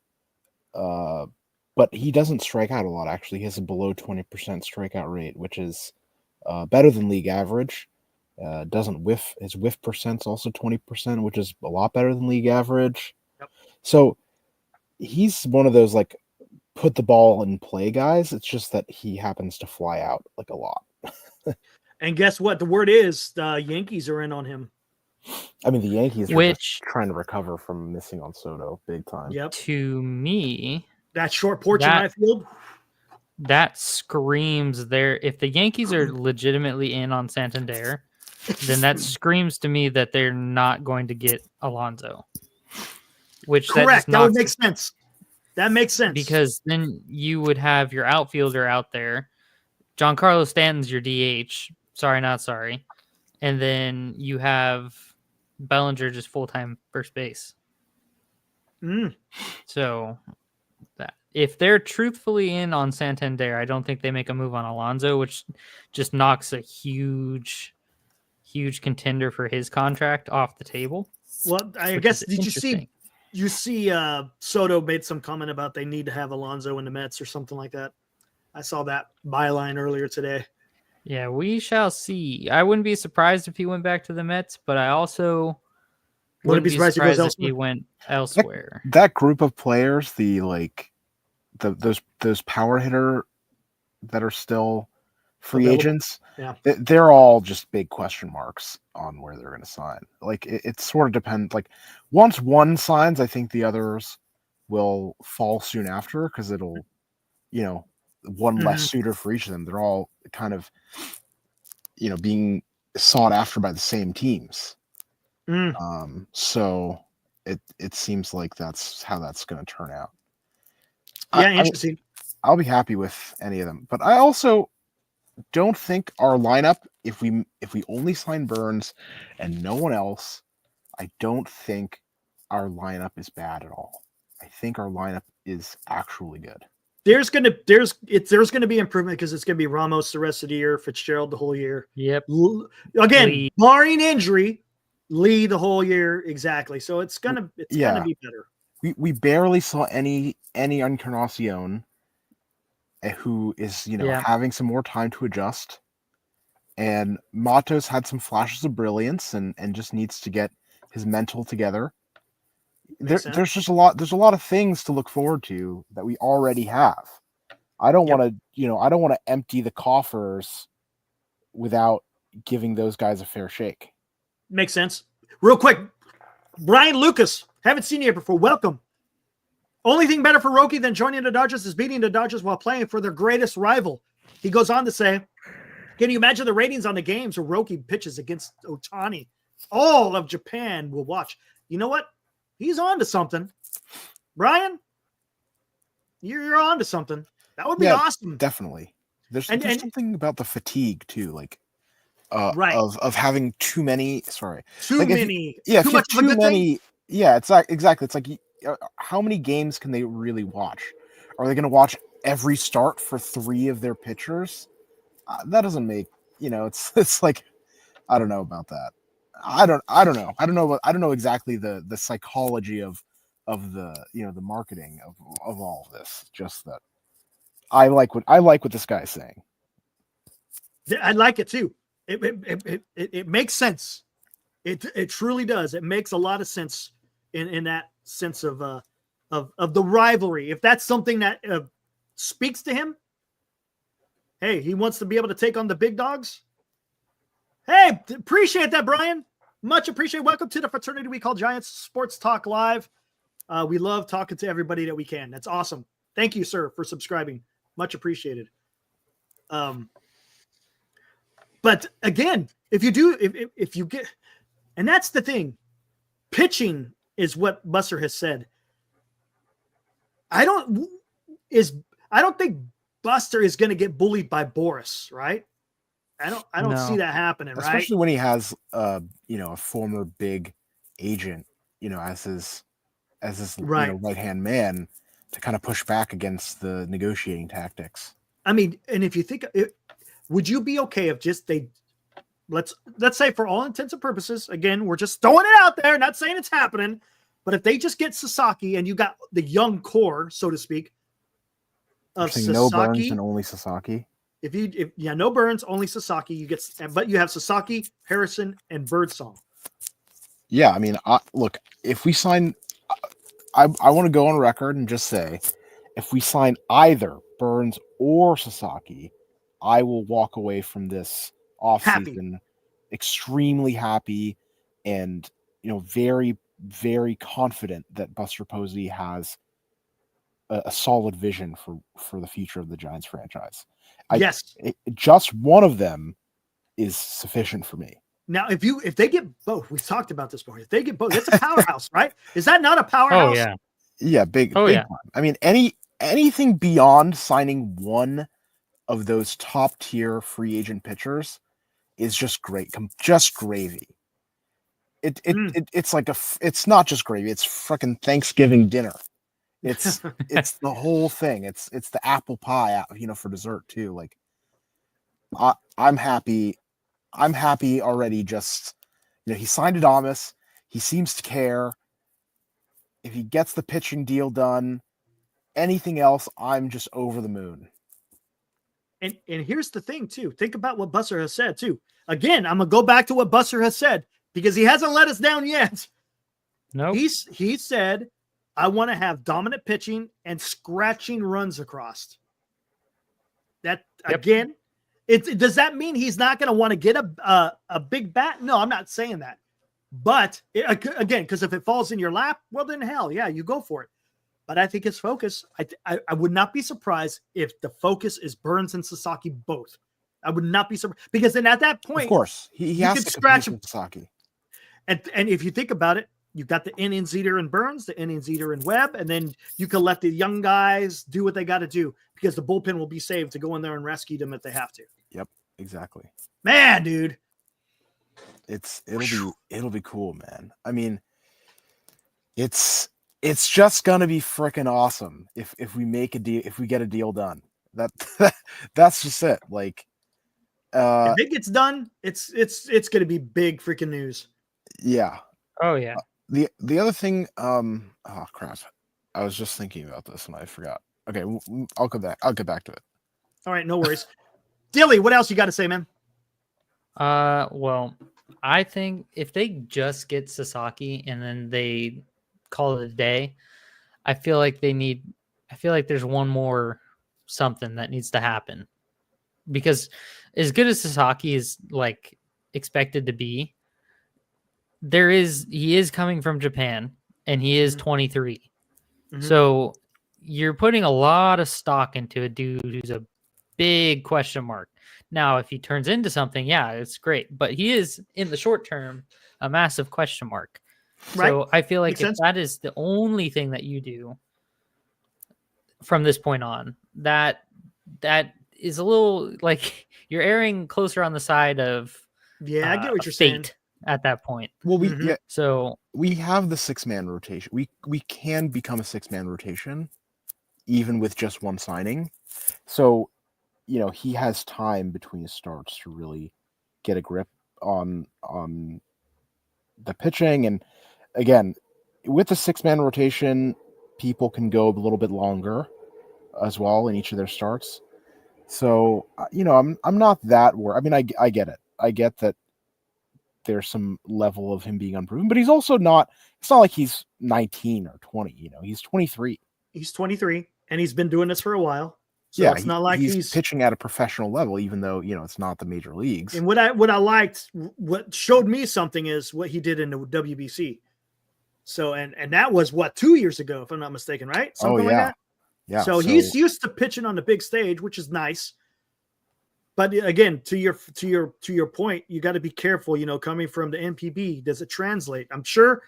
But he doesn't strike out a lot. Actually, he has a below 20% strikeout rate, which is better than league average. Doesn't whiff. His whiff percent's also 20%, which is a lot better than league average. Yep. So he's one of those like put the ball in play guys. It's just that he happens to fly out like a lot. And guess what? The word is the Yankees are in on him. I mean, the Yankees are just trying to recover from missing on Soto big time. Yep. To me, that short porch in right field, that screams there. If the Yankees are legitimately in on Santander, then that screams to me that they're not going to get Alonso. Which correct. That would make sense. That makes sense because then you would have your outfielder out there Giancarlo Stanton's your DH. Sorry, not sorry. And then you have Bellinger just full-time first base. So that if they're truthfully in on Santander, I don't think they make a move on Alonso, which just knocks a huge contender for his contract off the table. Well, I guess did you see Soto made some comment about they need to have Alonso in the Mets or something like that. I saw that byline earlier today. Yeah, we shall see. I wouldn't be surprised if he went back to the Mets, but I also wouldn't be surprised if he went elsewhere. That group of players, those power hitter that are still free agents, they're all just big question marks on where they're going to sign. Like it sort of depends. Like once one signs, I think the others will fall soon after because it'll, one less suitor for each of them. They're all kind of, being sought after by the same teams. So it seems like that's how that's going to turn out. Yeah, interesting. I'll be happy with any of them, but I also don't think our lineup, if we only sign Burnes and no one else, I don't think our lineup is bad at all. I think our lineup is actually good. There's gonna be improvement because it's gonna be Ramos the rest of the year, Fitzgerald the whole year. Yep. Again, Lee. barring injury, Lee the whole year exactly. So it's gonna be better. We barely saw any Encarnacion, who is having some more time to adjust, and Matos had some flashes of brilliance and just needs to get his mental together. There's a lot of things to look forward to that we already have. I don't want to empty the coffers without giving those guys a fair shake. Makes sense. Real quick, Brian Lucas, haven't seen you before. Welcome. Only thing better for Roki than joining the Dodgers is beating the Dodgers while playing for their greatest rival. He goes on to say, can you imagine the ratings on the games where Roki pitches against Ohtani? All of Japan will watch. You know what? He's on to something. Brian, you're on to something. That would be awesome. Definitely. There's something about the fatigue too, like of having too many. Sorry, too many. Too many. Thing? Yeah, it's like exactly. It's like how many games can they really watch? Are they going to watch every start for 3 of their pitchers? That doesn't make It's like I don't know about that. I don't know. I don't know exactly the psychology of the the marketing of all of this. Just that I like what this guy's saying. I like it too. It makes sense. It truly does. It makes a lot of sense in that sense of the rivalry. If that's something that speaks to him, hey, he wants to be able to take on the big dogs. Hey, appreciate that, Brian. Much appreciated. Welcome to the fraternity we call Giants Sports Talk Live. We love talking to everybody that we can. That's awesome. Thank you, sir, for subscribing. Much appreciated. But again, if you get, and that's the thing, pitching is what Buster has said. I don't think Buster is going to get bullied by Boris, right? I don't see that happening, right? Especially when he has a former big agent, as his right-hand man to kind of push back against the negotiating tactics. I mean, and if you think would you be okay if just let's say for all intents and purposes, again, we're just throwing it out there, not saying it's happening, but if they just get Sasaki and you got the young core, so to speak, of Sasaki, no Burnes and only Sasaki. If no Burnes, only Sasaki, but you have Sasaki, Harrison, and Birdsong. Yeah, I mean, look, if we sign, I want to go on record and just say, if we sign either Burnes or Sasaki, I will walk away from this offseason extremely happy and very, very confident that Buster Posey has a solid vision for the future of the Giants franchise. Yes. Just one of them is sufficient for me. Now, if they get both, we've talked about this before. If they get both, it's a powerhouse, right? Is that not a powerhouse? Oh yeah. Yeah, big time. I mean, anything beyond signing one of those top tier free agent pitchers is just great, just gravy. It's like it's not just gravy. It's freaking Thanksgiving dinner. It's the whole thing. It's the apple pie, for dessert too. Like I'm happy. I'm happy already. Just he signed Adames. He seems to care. If he gets the pitching deal done, anything else, I'm just over the moon. And here's the thing too. Think about what Busser has said too. Again, I'm gonna go back to what Busser has said because he hasn't let us down yet. No, he said, I want to have dominant pitching and scratching runs across. That again, does that mean he's not going to want to get a big bat? No, I'm not saying that. But again, because if it falls in your lap, well then hell yeah, you go for it. But I think his focus, I would not be surprised if the focus is Burnes and Sasaki both. I would not be surprised because then at that point, of course, he has to scratch him. Sasaki. And if you think about it, you've got the innings eater in Burnes, the innings eater in Webb, and then you can let the young guys do what they got to do because the bullpen will be saved to go in there and rescue them if they have to. Yep, exactly. Man, dude, it'll be cool, man. I mean, it's just gonna be freaking awesome if we make a deal, if we get a deal done. That's just it. Like, if it gets done, it's gonna be big freaking news. Yeah. Oh yeah. The other thing, oh crap, I was just thinking about this and I forgot. Okay, I'll get back to it. All right, no worries. Dilly, what else you got to say, man? Well, I think if they just get Sasaki and then they call it a day, I feel like there's one more something that needs to happen. Because as good as Sasaki is like expected to be, he is coming from Japan and he is 23. Mm-hmm. So you're putting a lot of stock into a dude who's a big question mark. Now, if he turns into something, yeah, it's great. But he is, in the short term, a massive question mark. Right. So I feel like if that is the only thing that you do from this point on, that is a little like you're erring closer on the side of I get what you're saying at that point. Well, we have the 6-man rotation. We can become a 6-man rotation even with just one signing. So, he has time between his starts to really get a grip on the pitching. And again, with the 6-man rotation, people can go a little bit longer as well in each of their starts. So, I'm not that worried. I mean, I get it. I get that there's some level of him being unproven, but he's also not, it's not like he's 19 or 20, he's 23. He's 23 and he's been doing this for a while. So yeah, it's not like he's pitching at a professional level, even though, it's not the major leagues. And what I liked, what showed me something is what he did in the WBC. So, and that was 2 years ago, if I'm not mistaken, right? Something like that. Yeah. So he's used to pitching on the big stage, which is nice. But again, to your point, you got to be careful, coming from the MPB, does it translate? I'm sure,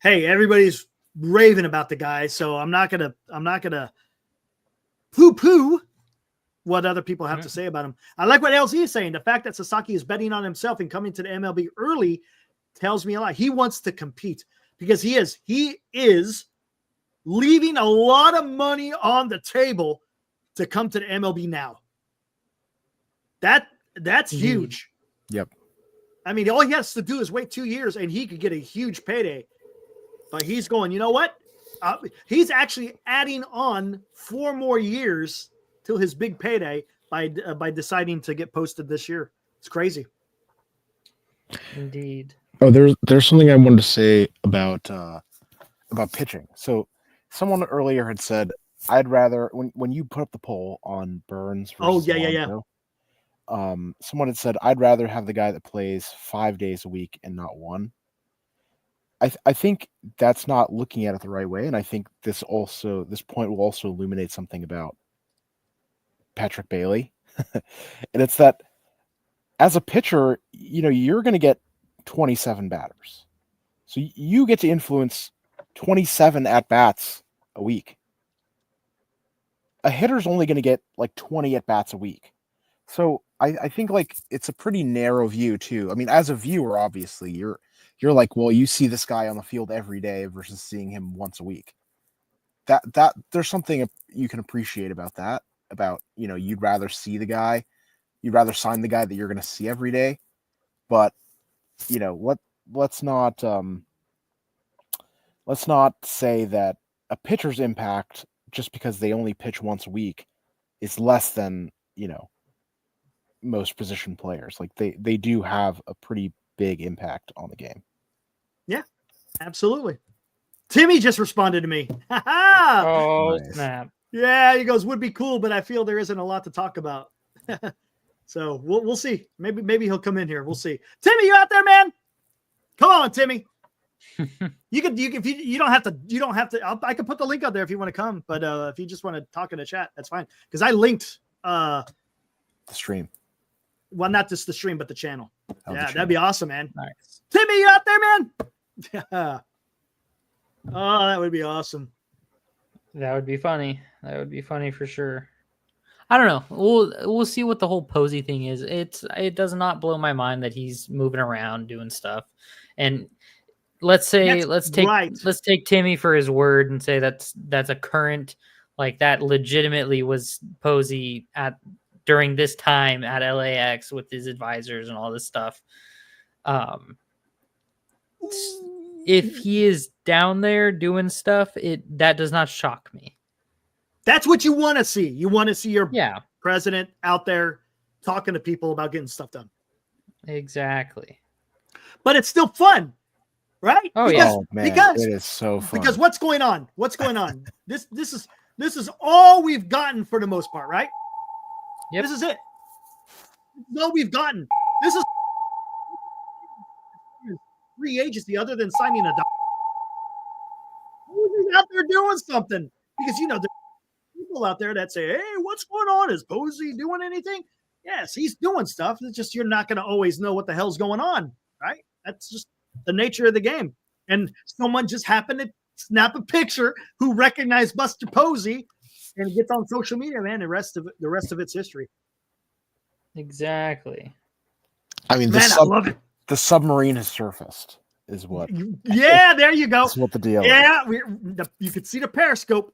hey, everybody's raving about the guy, so I'm not gonna poo-poo what other people have to say about him. I like what LZ is saying. The fact that Sasaki is betting on himself and coming to the MLB early tells me a lot. He wants to compete because he is leaving a lot of money on the table to come to the MLB now. That's huge. Yep. I mean, all he has to do is wait 2 years and he could get a huge payday. But he's going, you know what? He's actually adding on 4 more years till his big payday by deciding to get posted this year. It's crazy. Indeed. Oh, there's something I wanted to say about pitching. So someone earlier had said, I'd rather when you put up the poll on Burnes. Oh yeah. Someone had said, I'd rather have the guy that plays 5 days a week and not one. I think that's not looking at it the right way, and I think this point will also illuminate something about Patrick Bailey, and it's that as a pitcher, you're going to get 27 batters, so you get to influence 27 at bats a week. A hitter's only going to get like 20 at bats a week. So I think like it's a pretty narrow view too. I mean, as a viewer, obviously you're like, well, you see this guy on the field every day versus seeing him once a week. That there's something you can appreciate about that. About, you know, you'd rather see the guy, you'd rather sign the guy that you're going to see every day. But you know, let's not say that a pitcher's impact just because they only pitch once a week is less than, you know, most position players. Like they do have a pretty big impact on the game. Yeah, absolutely. Timmy just responded to me. Oh, Nice. snap. Yeah, he goes, would be cool, but I feel there isn't a lot to talk about. So we'll see. Maybe he'll come in here. We'll see. Timmy, you out there, man? Come on, Timmy. You don't have to. I can put the link out there if you want to come, but if you just want to talk in the chat, that's fine. Because I linked the stream. Well, not just the stream, but the channel. Oh, Yeah, that'd be awesome, man. Nice. Timmy, you out there, man? Yeah. Oh, that would be awesome. That would be funny. That would be funny for sure. I don't know. We'll see what the whole Posey thing is. It does not blow my mind that he's moving around doing stuff. And let's take Timmy for his word and say that's a current, like, that legitimately was Posey during this time at LAX with his advisors and all this stuff. If he is down there doing stuff, that does not shock me. That's what you want to see. You want to see your Yeah, president out there talking to people about getting stuff done. exactly. But it's still fun, right? Oh, because, yeah. Oh man, because it is so fun. Because what's going on? This is all we've gotten for the most part, right? Yep. This is it. No, we've gotten. This is free agency other than signing a Posey's out there doing something. Because, you know, there's people out there that say, hey, what's going on? Is Posey doing anything? Yes, he's doing stuff. It's just you're not going to always know what the hell's going on, right? That's just the nature of the game. And someone just happened to snap a picture who recognized Buster Posey and gets on social media, man. The rest of it's history. Exactly. I mean, Man, I love it. The submarine has surfaced, is what. Yeah, there you go. That's what the deal is. Yeah, you could see the periscope.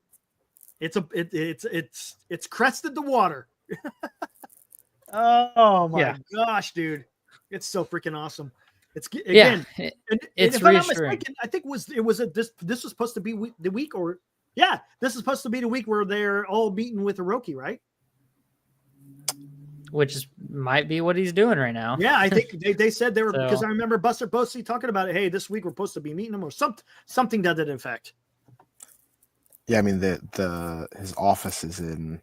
It's crested the water. Oh my gosh, dude! It's so freaking awesome. It's again. Yeah, if I'm not mistaken, I think this was supposed to be the week, or this is supposed to be the week where they're all meeting with Hiroki, right? Which might be what he's doing right now. Yeah, I think they said they were because I remember Buster Posey talking about it. Hey, this week we're supposed to be meeting him, or something to that effect. Yeah, I mean his office is in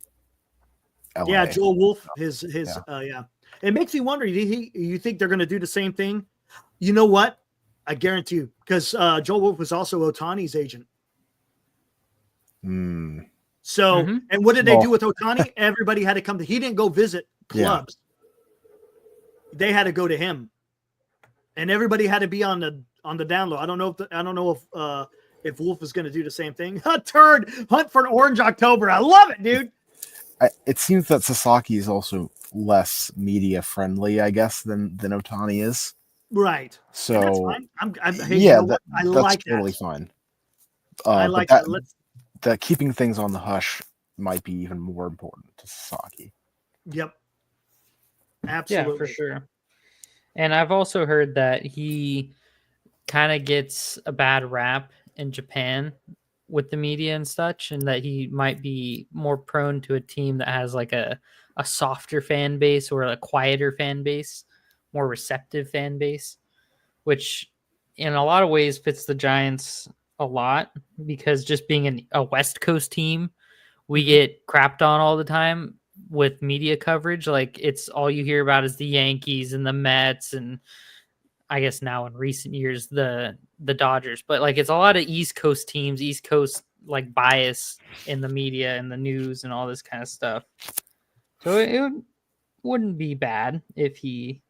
LA. Yeah, Joel Wolf. His yeah. It makes me wonder. You think they're going to do the same thing? You know what? I guarantee you, because Joel Wolf was also Ohtani's agent. So, and what did they do with Ohtani? Everybody had to come to. He didn't go visit clubs. Yeah. They had to go to him, and everybody had to be on the down low. I don't know if Wolf is going to do the same thing. Hunt for an Orange October. I love it, dude. It seems that Sasaki is also less media friendly, I guess, than Ohtani is. Right. So and that's fine. Hey, yeah, you know I that's like totally that. fine. I like that. That keeping things on the hush might be even more important to Sasaki. Yep. Absolutely. Yeah, for sure. And I've also heard that he kind of gets a bad rap in Japan with the media and such, and that he might be more prone to a team that has like a softer fan base or a quieter fan base, more receptive fan base, which in a lot of ways fits the Giants a lot, because just being a West Coast team, we get crapped on all the time with media coverage. Like, it's all you hear about is the Yankees and the Mets, and I guess now in recent years the Dodgers, but like it's a lot of East Coast teams, East Coast like bias in the media and the news and all this kind of stuff. So it wouldn't be bad if he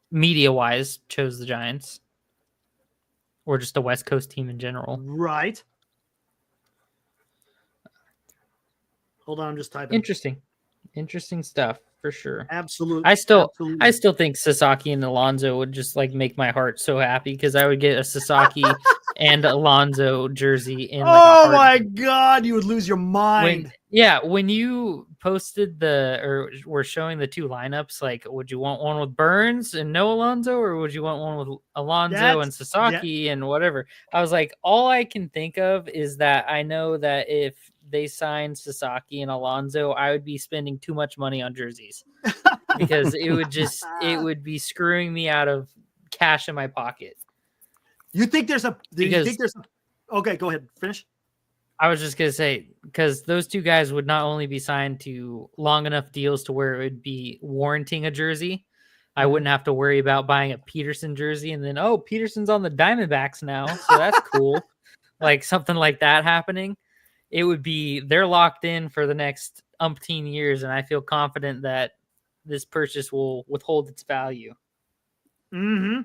media wise chose the Giants, or just a West Coast team in general. Right. Hold on, I'm just typing. Interesting stuff. for sure. Absolutely. I still Absolutely. think Sasaki and Alonso would just like make my heart so happy because I would get a Sasaki and Alonso jersey in like a Oh my heartbeat. God, you would lose your mind. When you posted or were showing the two lineups, like would you want one with Burns and no Alonso, or would you want one with Alonso and Sasaki and whatever? I was like, all I can think of is that I know that if they signed Sasaki and Alonso, I would be spending too much money on jerseys because it would be screwing me out of cash in my pocket. You think there's okay, go ahead, finish. I was just going to say, because those two guys would not only be signed to long enough deals to where it would be warranting a jersey. I wouldn't have to worry about buying a Peterson jersey and then, oh, Peterson's on the Diamondbacks now. So that's cool. Like something like that happening. It would be, they're locked in for the next umpteen years. And I feel confident that this purchase will withhold its value. Mm-hmm.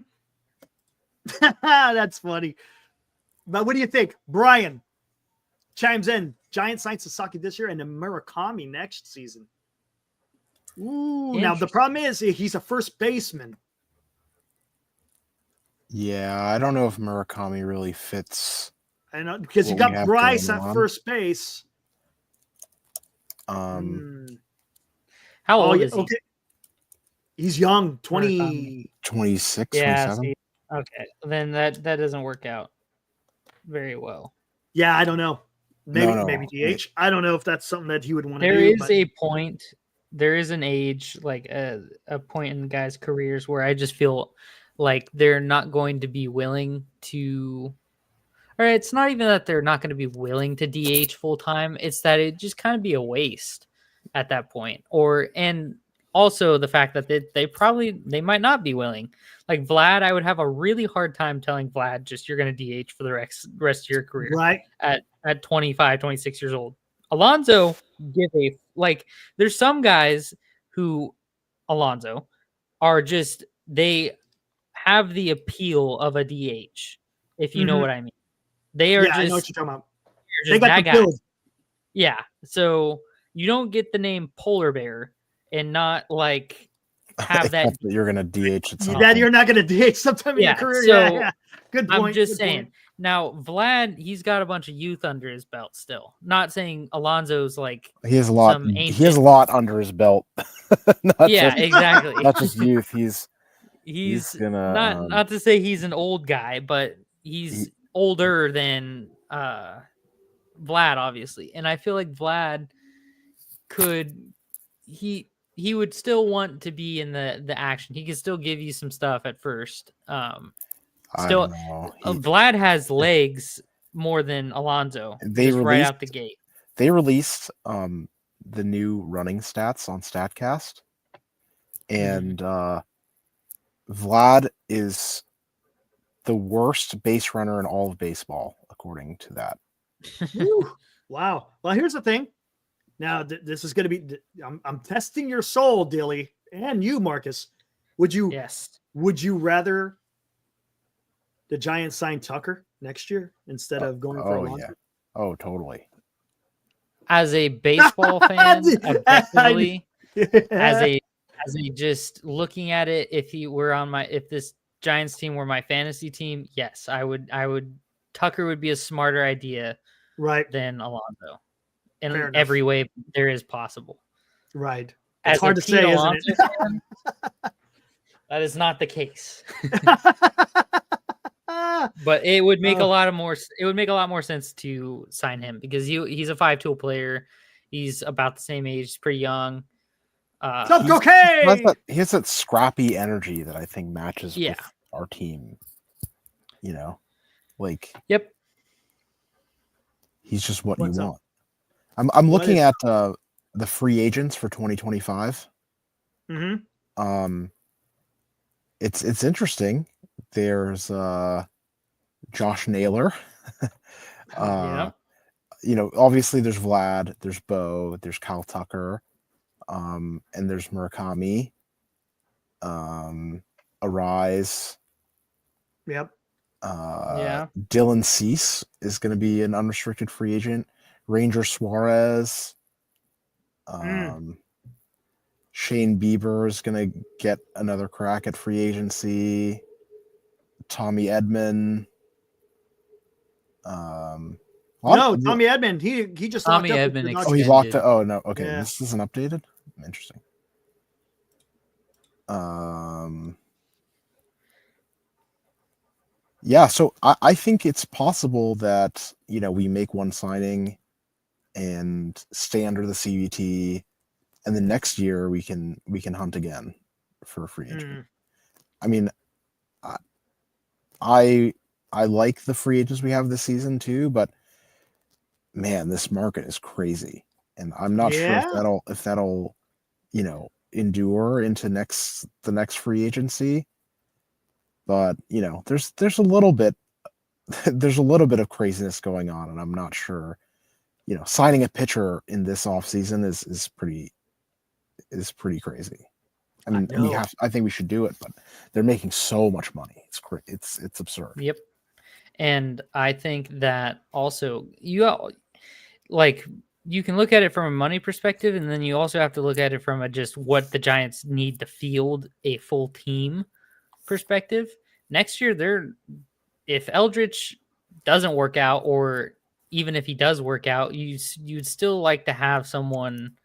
That's funny. But what do you think? Brian chimes in. Giants signed Sasaki this year and then Murakami next season. Ooh, now the problem is he's a first baseman. Yeah, I don't know if Murakami really fits. I know because you got Bryce at first base. How old is he? Okay. He's young, 20, 26, yeah, 27. see, okay, then that doesn't work out very well. Yeah, I don't know. Maybe No. maybe DH. I don't know if that's something that he would want to do. There is a point. There is an age, like a point in guys' careers where I just feel like they're not going to be willing to. Or it's not even that they're not going to be willing to DH full time. It's that it just kind of be a waste at that point. And also the fact that they might not be willing. Like Vlad, I would have a really hard time telling Vlad just you're going to DH for the rest of your career. Right. At 25, 26 years old. Alonso, there's some guys who, Alonso, are just, they have the appeal of a DH, if you know what I mean. They are I know what you're talking about. They got the build. Yeah. So you don't get the name Polar Bear and not like have that you're gonna DH at some that you're not gonna DH sometime in your career. So good point. I'm just saying. Now Vlad, he's got a bunch of youth under his belt still. Not saying Alonso's like he has a lot. He has a lot under his belt. Exactly. Not just youth. He's gonna not to say he's an old guy, but he's older than Vlad, obviously. And I feel like Vlad he would still want to be in the action. He could still give you some stuff at first. Vlad has legs more than Alonso. Right out the gate. They released the new running stats on StatCast, and Vlad is the worst base runner in all of baseball, according to that. Wow. Well, here's the thing. Now, this is going to be. I'm testing your soul, Dilly, and you, Marcus. Would you rather the Giants sign Tucker next year instead of going for Alonso? Yeah. Oh, totally. As a baseball fan, definitely. As a just looking at it, if this Giants team were my fantasy team, yes, I would. Tucker would be a smarter idea, right, than Alonso in every way there is possible. Right. It's hard to say, isn't it? Fan, that is not the case. But it would make a lot more sense to sign him because he's a 5-tool player. He's about the same age, he's pretty young. He has that scrappy energy that I think matches with our team. You know, like he's just what you want. I'm looking at the free agents for 2025. It's interesting. There's Josh Naylor. You know, obviously there's Vlad, there's Bo, there's Kyle Tucker, and there's Murakami. Arise. Yep. Dylan Cease is going to be an unrestricted free agent. Ranger Suarez. Shane Bieber is going to get another crack at free agency. Tommy Edman. No, Tommy Edman. He just Tommy locked up with Edman the Dodgers. Oh, he locked it. Oh no. Okay, Yeah. this isn't updated. Interesting. Yeah, so I think it's possible that we make one signing and stay under the CBT, and then next year we can hunt again for a free agent. I mean, I like the free agents we have this season too, but man, this market is crazy, and I'm not sure if that'll endure into the next free agency. But there's a little bit of craziness going on, and I'm not sure. Signing a pitcher in this offseason is pretty crazy. I mean, I think we should do it, but they're making so much money. It's absurd. Yep. And I think that also you can look at it from a money perspective, and then you also have to look at it from just what the Giants need to field a full team perspective. Next year, if Eldritch doesn't work out, or even if he does work out, you'd still like to have someone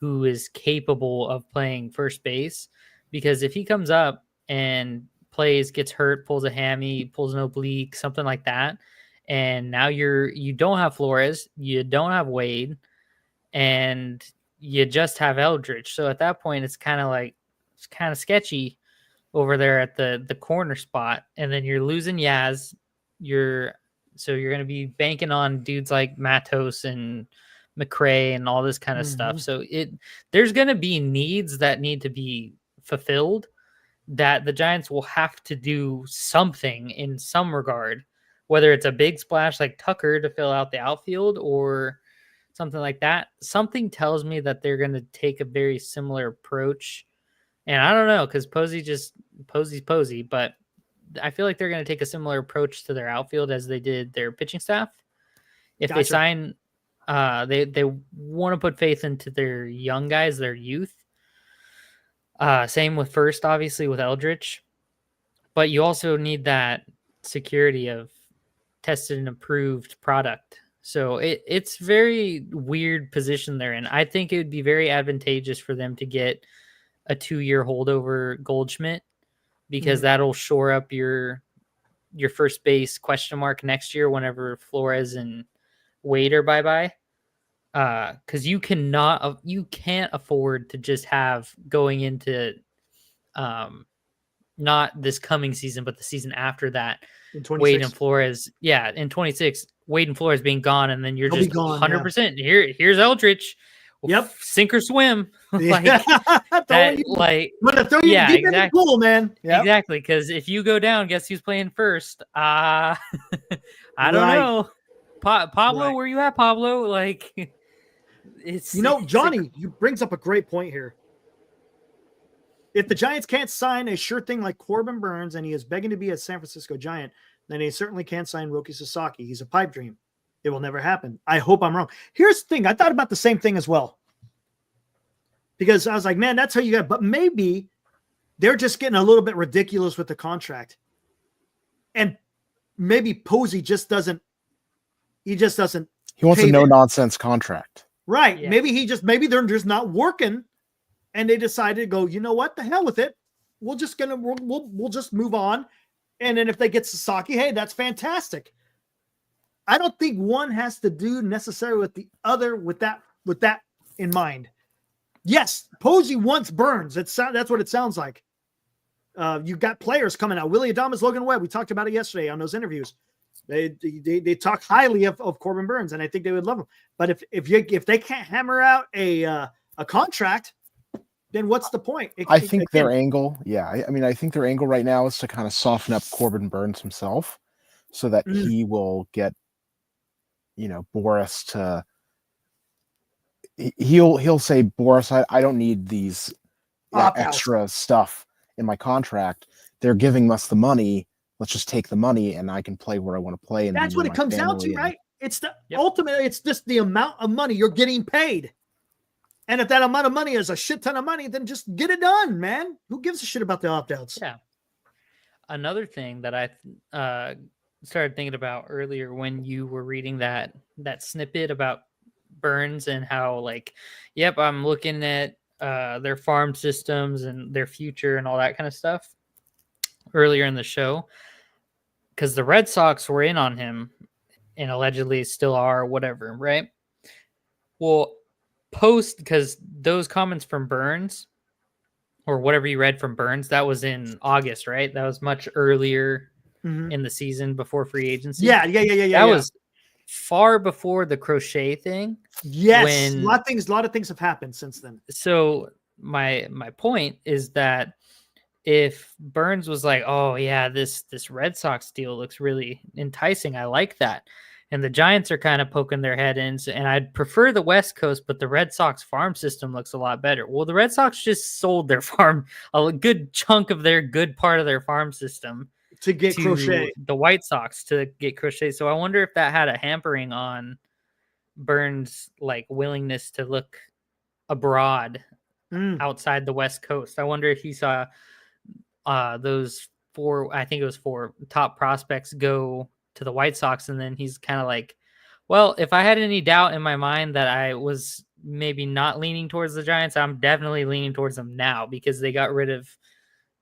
who is capable of playing first base, because if he comes up and gets hurt, pulls a hammy, pulls an oblique, something like that, and now you don't have Flores, you don't have Wade, and you just have Eldritch. So at that point, it's kind of sketchy over there at the corner spot, and then you're losing Yaz. You're going to be banking on dudes like Matos and McRae and all this kind of stuff. So there's going to be needs that need to be fulfilled, that the Giants will have to do something in some regard, whether it's a big splash like Tucker to fill out the outfield or something like that. Something tells me that they're going to take a very similar approach. And I don't know, because Posey's Posey, but I feel like they're going to take a similar approach to their outfield as they did their pitching staff. If they sign, they want to put faith into their young guys, their youth. Same with first, obviously, with Eldritch. But you also need that security of tested and approved product. So it's very weird position they're in. I think it would be very advantageous for them to get a 2-year holdover Goldschmidt, because that'll shore up your first base question mark next year whenever Flores and Wade are bye-bye. Because you can't afford to just have going into not this coming season, but the season after that, Wade and Flores. Yeah, in 26, Wade and Flores being gone, and then you're just gone, 100%. Yeah. Here's Eldritch. Yep, sink or swim. Like that, exactly. In the pool, man. Yep. Exactly, because if you go down, guess who's playing first? I don't know. Pablo, where you at, Pablo? Like, it's Johnny. You brings up a great point here. If the Giants can't sign a sure thing like Corbin Burnes, and he is begging to be a San Francisco Giant, then they certainly can't sign Roki Sasaki. He's a pipe dream. It will never happen. I hope I'm wrong. Here's the thing. I thought about the same thing as well, because I was like, man, that's how you got. But maybe they're just getting a little bit ridiculous with the contract, and maybe Posey just doesn't. He just doesn't. He wants a no nonsense contract, right? Yeah. Maybe they're just not working, and they decided to go. You know what? The hell with it. We'll just move on, and then if they get Sasaki, hey, that's fantastic. I don't think one has to do necessarily with the other with that in mind. Yes, Posey wants Burnes. That's what it sounds like. You've got players coming out. Willie Adames, Logan Webb. We talked about it yesterday on those interviews. They talk highly of Corbin Burnes, and I think they would love him. But if they can't hammer out a contract, then what's the point? I think their angle right now is to kind of soften up Corbin Burnes himself, so that he will get Boris to. He'll say, Boris, I don't need these extra stuff in my contract. They're giving us the money. Let's just take the money, and I can play where I want to play. And that's what it comes down to, right? It's ultimately, it's just the amount of money you're getting paid. And if that amount of money is a shit ton of money, then just get it done, man. Who gives a shit about the opt-outs? Yeah. Another thing that I started thinking about earlier when you were reading that snippet about Burnes and how, like, yep, I'm looking at their farm systems and their future and all that kind of stuff earlier in the show, because the Red Sox were in on him and allegedly still are, whatever, right? Well, because those comments from Burnes, or whatever you read from Burnes, that was in August, right? That was much earlier in the season before free agency. Yeah. That was far before the Crochet thing. Yes, a lot of things have happened since then. So my point is that if Burnes was like, oh yeah, this Red Sox deal looks really enticing, I like that, and the Giants are kind of poking their head in, and I'd prefer the West Coast, but the Red Sox farm system looks a lot better. Well, the Red Sox just sold their farm, a good chunk of their good part of their farm system to get Crochet, the White Sox to get Crochet. So I wonder if that had a hampering on Burnes' like willingness to look abroad outside the West Coast. I wonder if he saw those I think it was four top prospects go to the White Sox, and then he's kind of like, well, if I had any doubt in my mind that I was maybe not leaning towards the Giants, I'm definitely leaning towards them now, because they got rid of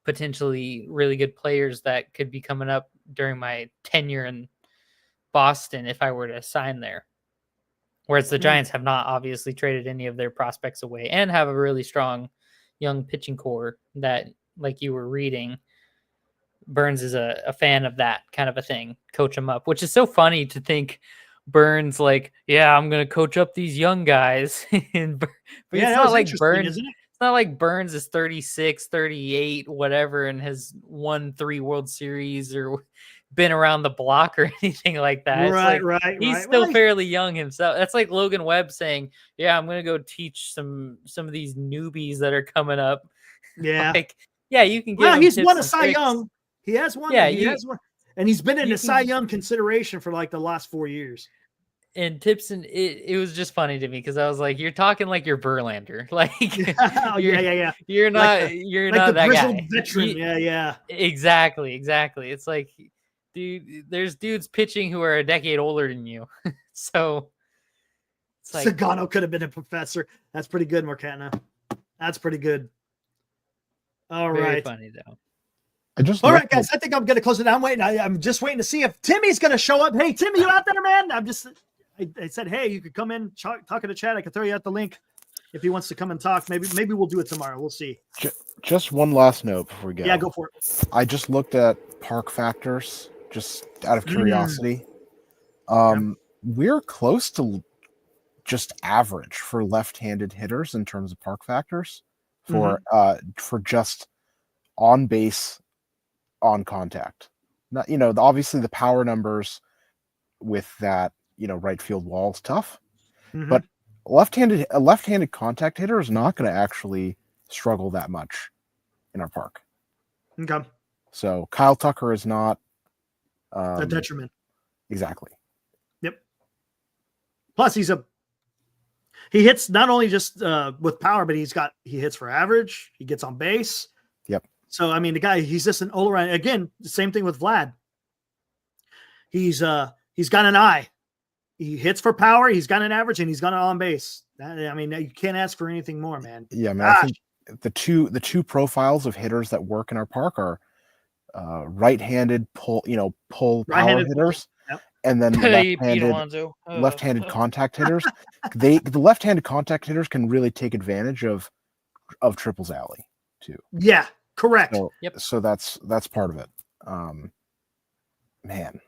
potentially really good players that could be coming up during my tenure in Boston if I were to sign there. Whereas the Giants have not obviously traded any of their prospects away and have a really strong young pitching core that, like you were reading, Burnes is a fan of that kind of a thing. Coach them up, which is so funny to think Burnes like, yeah, I'm going to coach up these young guys. But yeah, it's not like Burnes, isn't it? It's not like Burnes is 36, 38, whatever, and has won 3 World Series or been around the block or anything like that. Right. He's still fairly young himself. That's like Logan Webb saying, yeah, I'm going to go teach some of these newbies that are coming up. Yeah. Like, yeah, you can get. Well, he's won a Cy Young. He has won. Yeah, he has won. And he's been in the Cy Young consideration for like the last 4 years. And Tipson, it was just funny to me because I was like, you're talking like you're Verlander. Like, yeah. You're not, you're not the that grizzled guy. Veteran. Yeah. Exactly. It's like, dude, there's dudes pitching who are a decade older than you. So it's like, Sagano could have been a professor. That's pretty good, Marcana. That's pretty good. All right. Funny though. All right, guys. I think I'm going to close it down. I'm just waiting to see if Timmy's going to show up. Hey, Timmy, you out there, man? I said, hey, you could come in, talk in the chat. I could throw you out the link if he wants to come and talk. Maybe we'll do it tomorrow. We'll see. Just one last note before we go. Yeah, go for it. I just looked at park factors just out of curiosity. We're close to just average for left-handed hitters in terms of park factors for just on base, on contact. Not, obviously the power numbers with that, right field wall is tough, but a left-handed contact hitter is not going to actually struggle that much in our park. Okay. So Kyle Tucker is not a detriment. Exactly. Yep. Plus he hits not only just with power, but he hits for average. He gets on base. Yep. So, I mean, the guy, he's just an all-around. Again, the same thing with Vlad. He's got an eye. He hits for power. He's got an average, and he's got an on base. I mean, you can't ask for anything more, man. Yeah, man. I think the two profiles of hitters that work in our park are right-handed pull power hitters, and then left-handed contact hitters. The left-handed contact hitters can really take advantage of triples alley too. Yeah. Correct. So that's part of it. Man,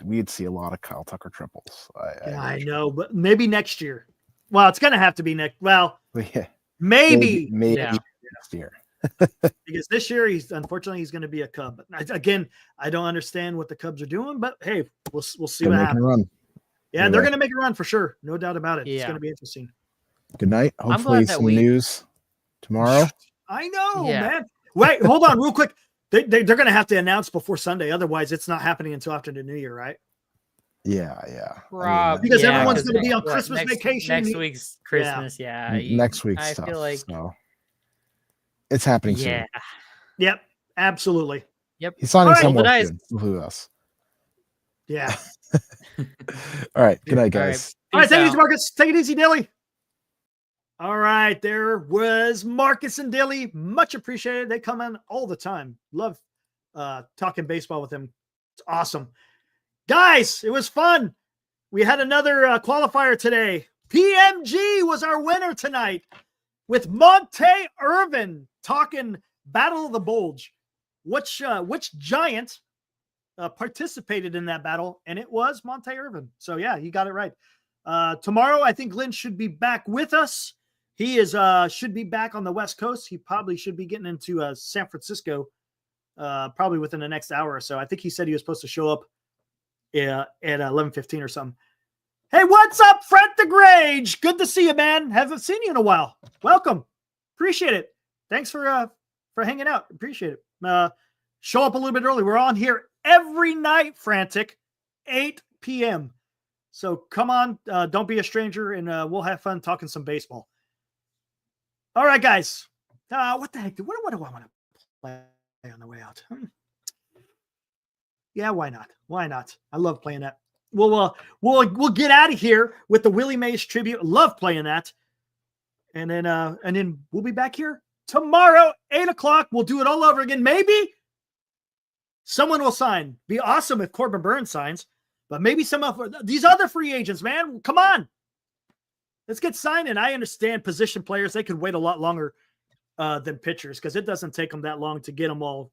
we'd see a lot of Kyle Tucker triples. I know, but maybe next year. Well, it's going to have to be next. Well, maybe next year. Because this year he's going to be a Cub. Again, I don't understand what the Cubs are doing, but hey, we'll see what happens. Run. Yeah, they're going to make a run for sure. No doubt about it. Yeah. It's going to be interesting. Good night. Hopefully some news tomorrow. I know, man. Wait, hold on real quick. They're going to have to announce before Sunday. Otherwise, it's not happening until after the New Year, right? Yeah. Rob, Because yeah, everyone's 'cause going to be on what, Christmas vacation. Next week's Christmas, yeah. next week's I stuff. feel like, so it's happening yeah. soon. Yep, absolutely. Yep. He's signing All right. somewhere Well, soon. Who else? Yeah. All right. Good night, All right. guys. All right, Peace take it out. easy, Marcus. Take it easy, Dilly. All right, there was Marcus and Dilly. Much appreciated. They come in all the time. Love talking baseball with them. It's awesome. Guys, it was fun. We had another qualifier today. PMG was our winner tonight with Monte Irvin talking Battle of the Bulge. Which giant participated in that battle? And it was Monte Irvin. So yeah, you got it right. Tomorrow, I think Glenn should be back with us. He is should be back on the West Coast. He probably should be getting into San Francisco probably within the next hour or so. I think he said he was supposed to show up at 11:15 or something. Hey, what's up, Fred the Grage? Good to see you, man. Haven't seen you in a while. Welcome. Appreciate it. Thanks for hanging out. Appreciate it. Show up a little bit early. We're on here every night, Frantic, 8 p.m. So come on, don't be a stranger, and we'll have fun talking some baseball. All right, guys. What the heck? What do I want to play on the way out? Yeah, why not? Why not? I love playing that. We'll get out of here with the Willie Mays tribute. Love playing that. And then we'll be back here tomorrow, 8:00. We'll do it all over again. Maybe someone will sign. Be awesome if Corbin Burnes signs. But maybe some of these other free agents, man, come on. Let's get signed. And I understand position players, they could wait a lot longer than pitchers because it doesn't take them that long to get them all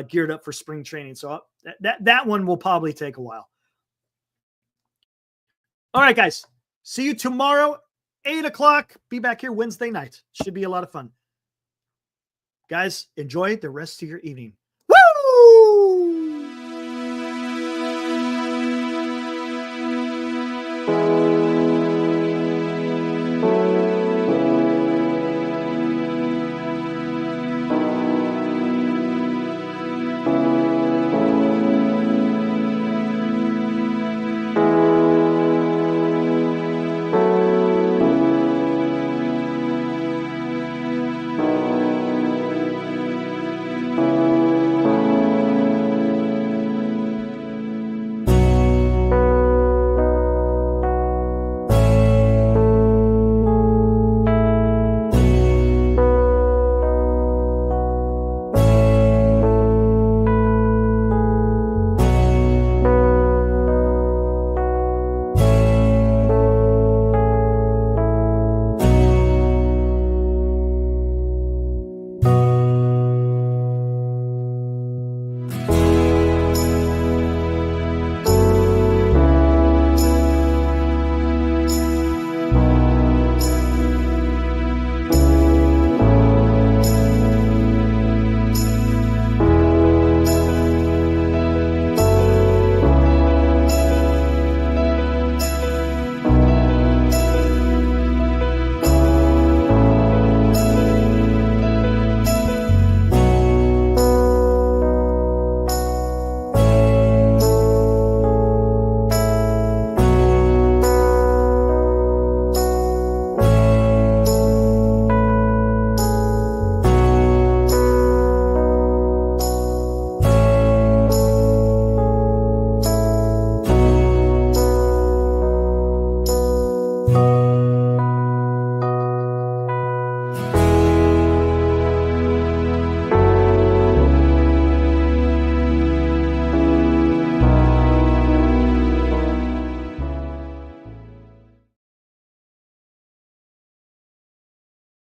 geared up for spring training. So that one will probably take a while. All right, guys. See you tomorrow, 8:00. Be back here Wednesday night. Should be a lot of fun. Guys, enjoy the rest of your evening. Woo! you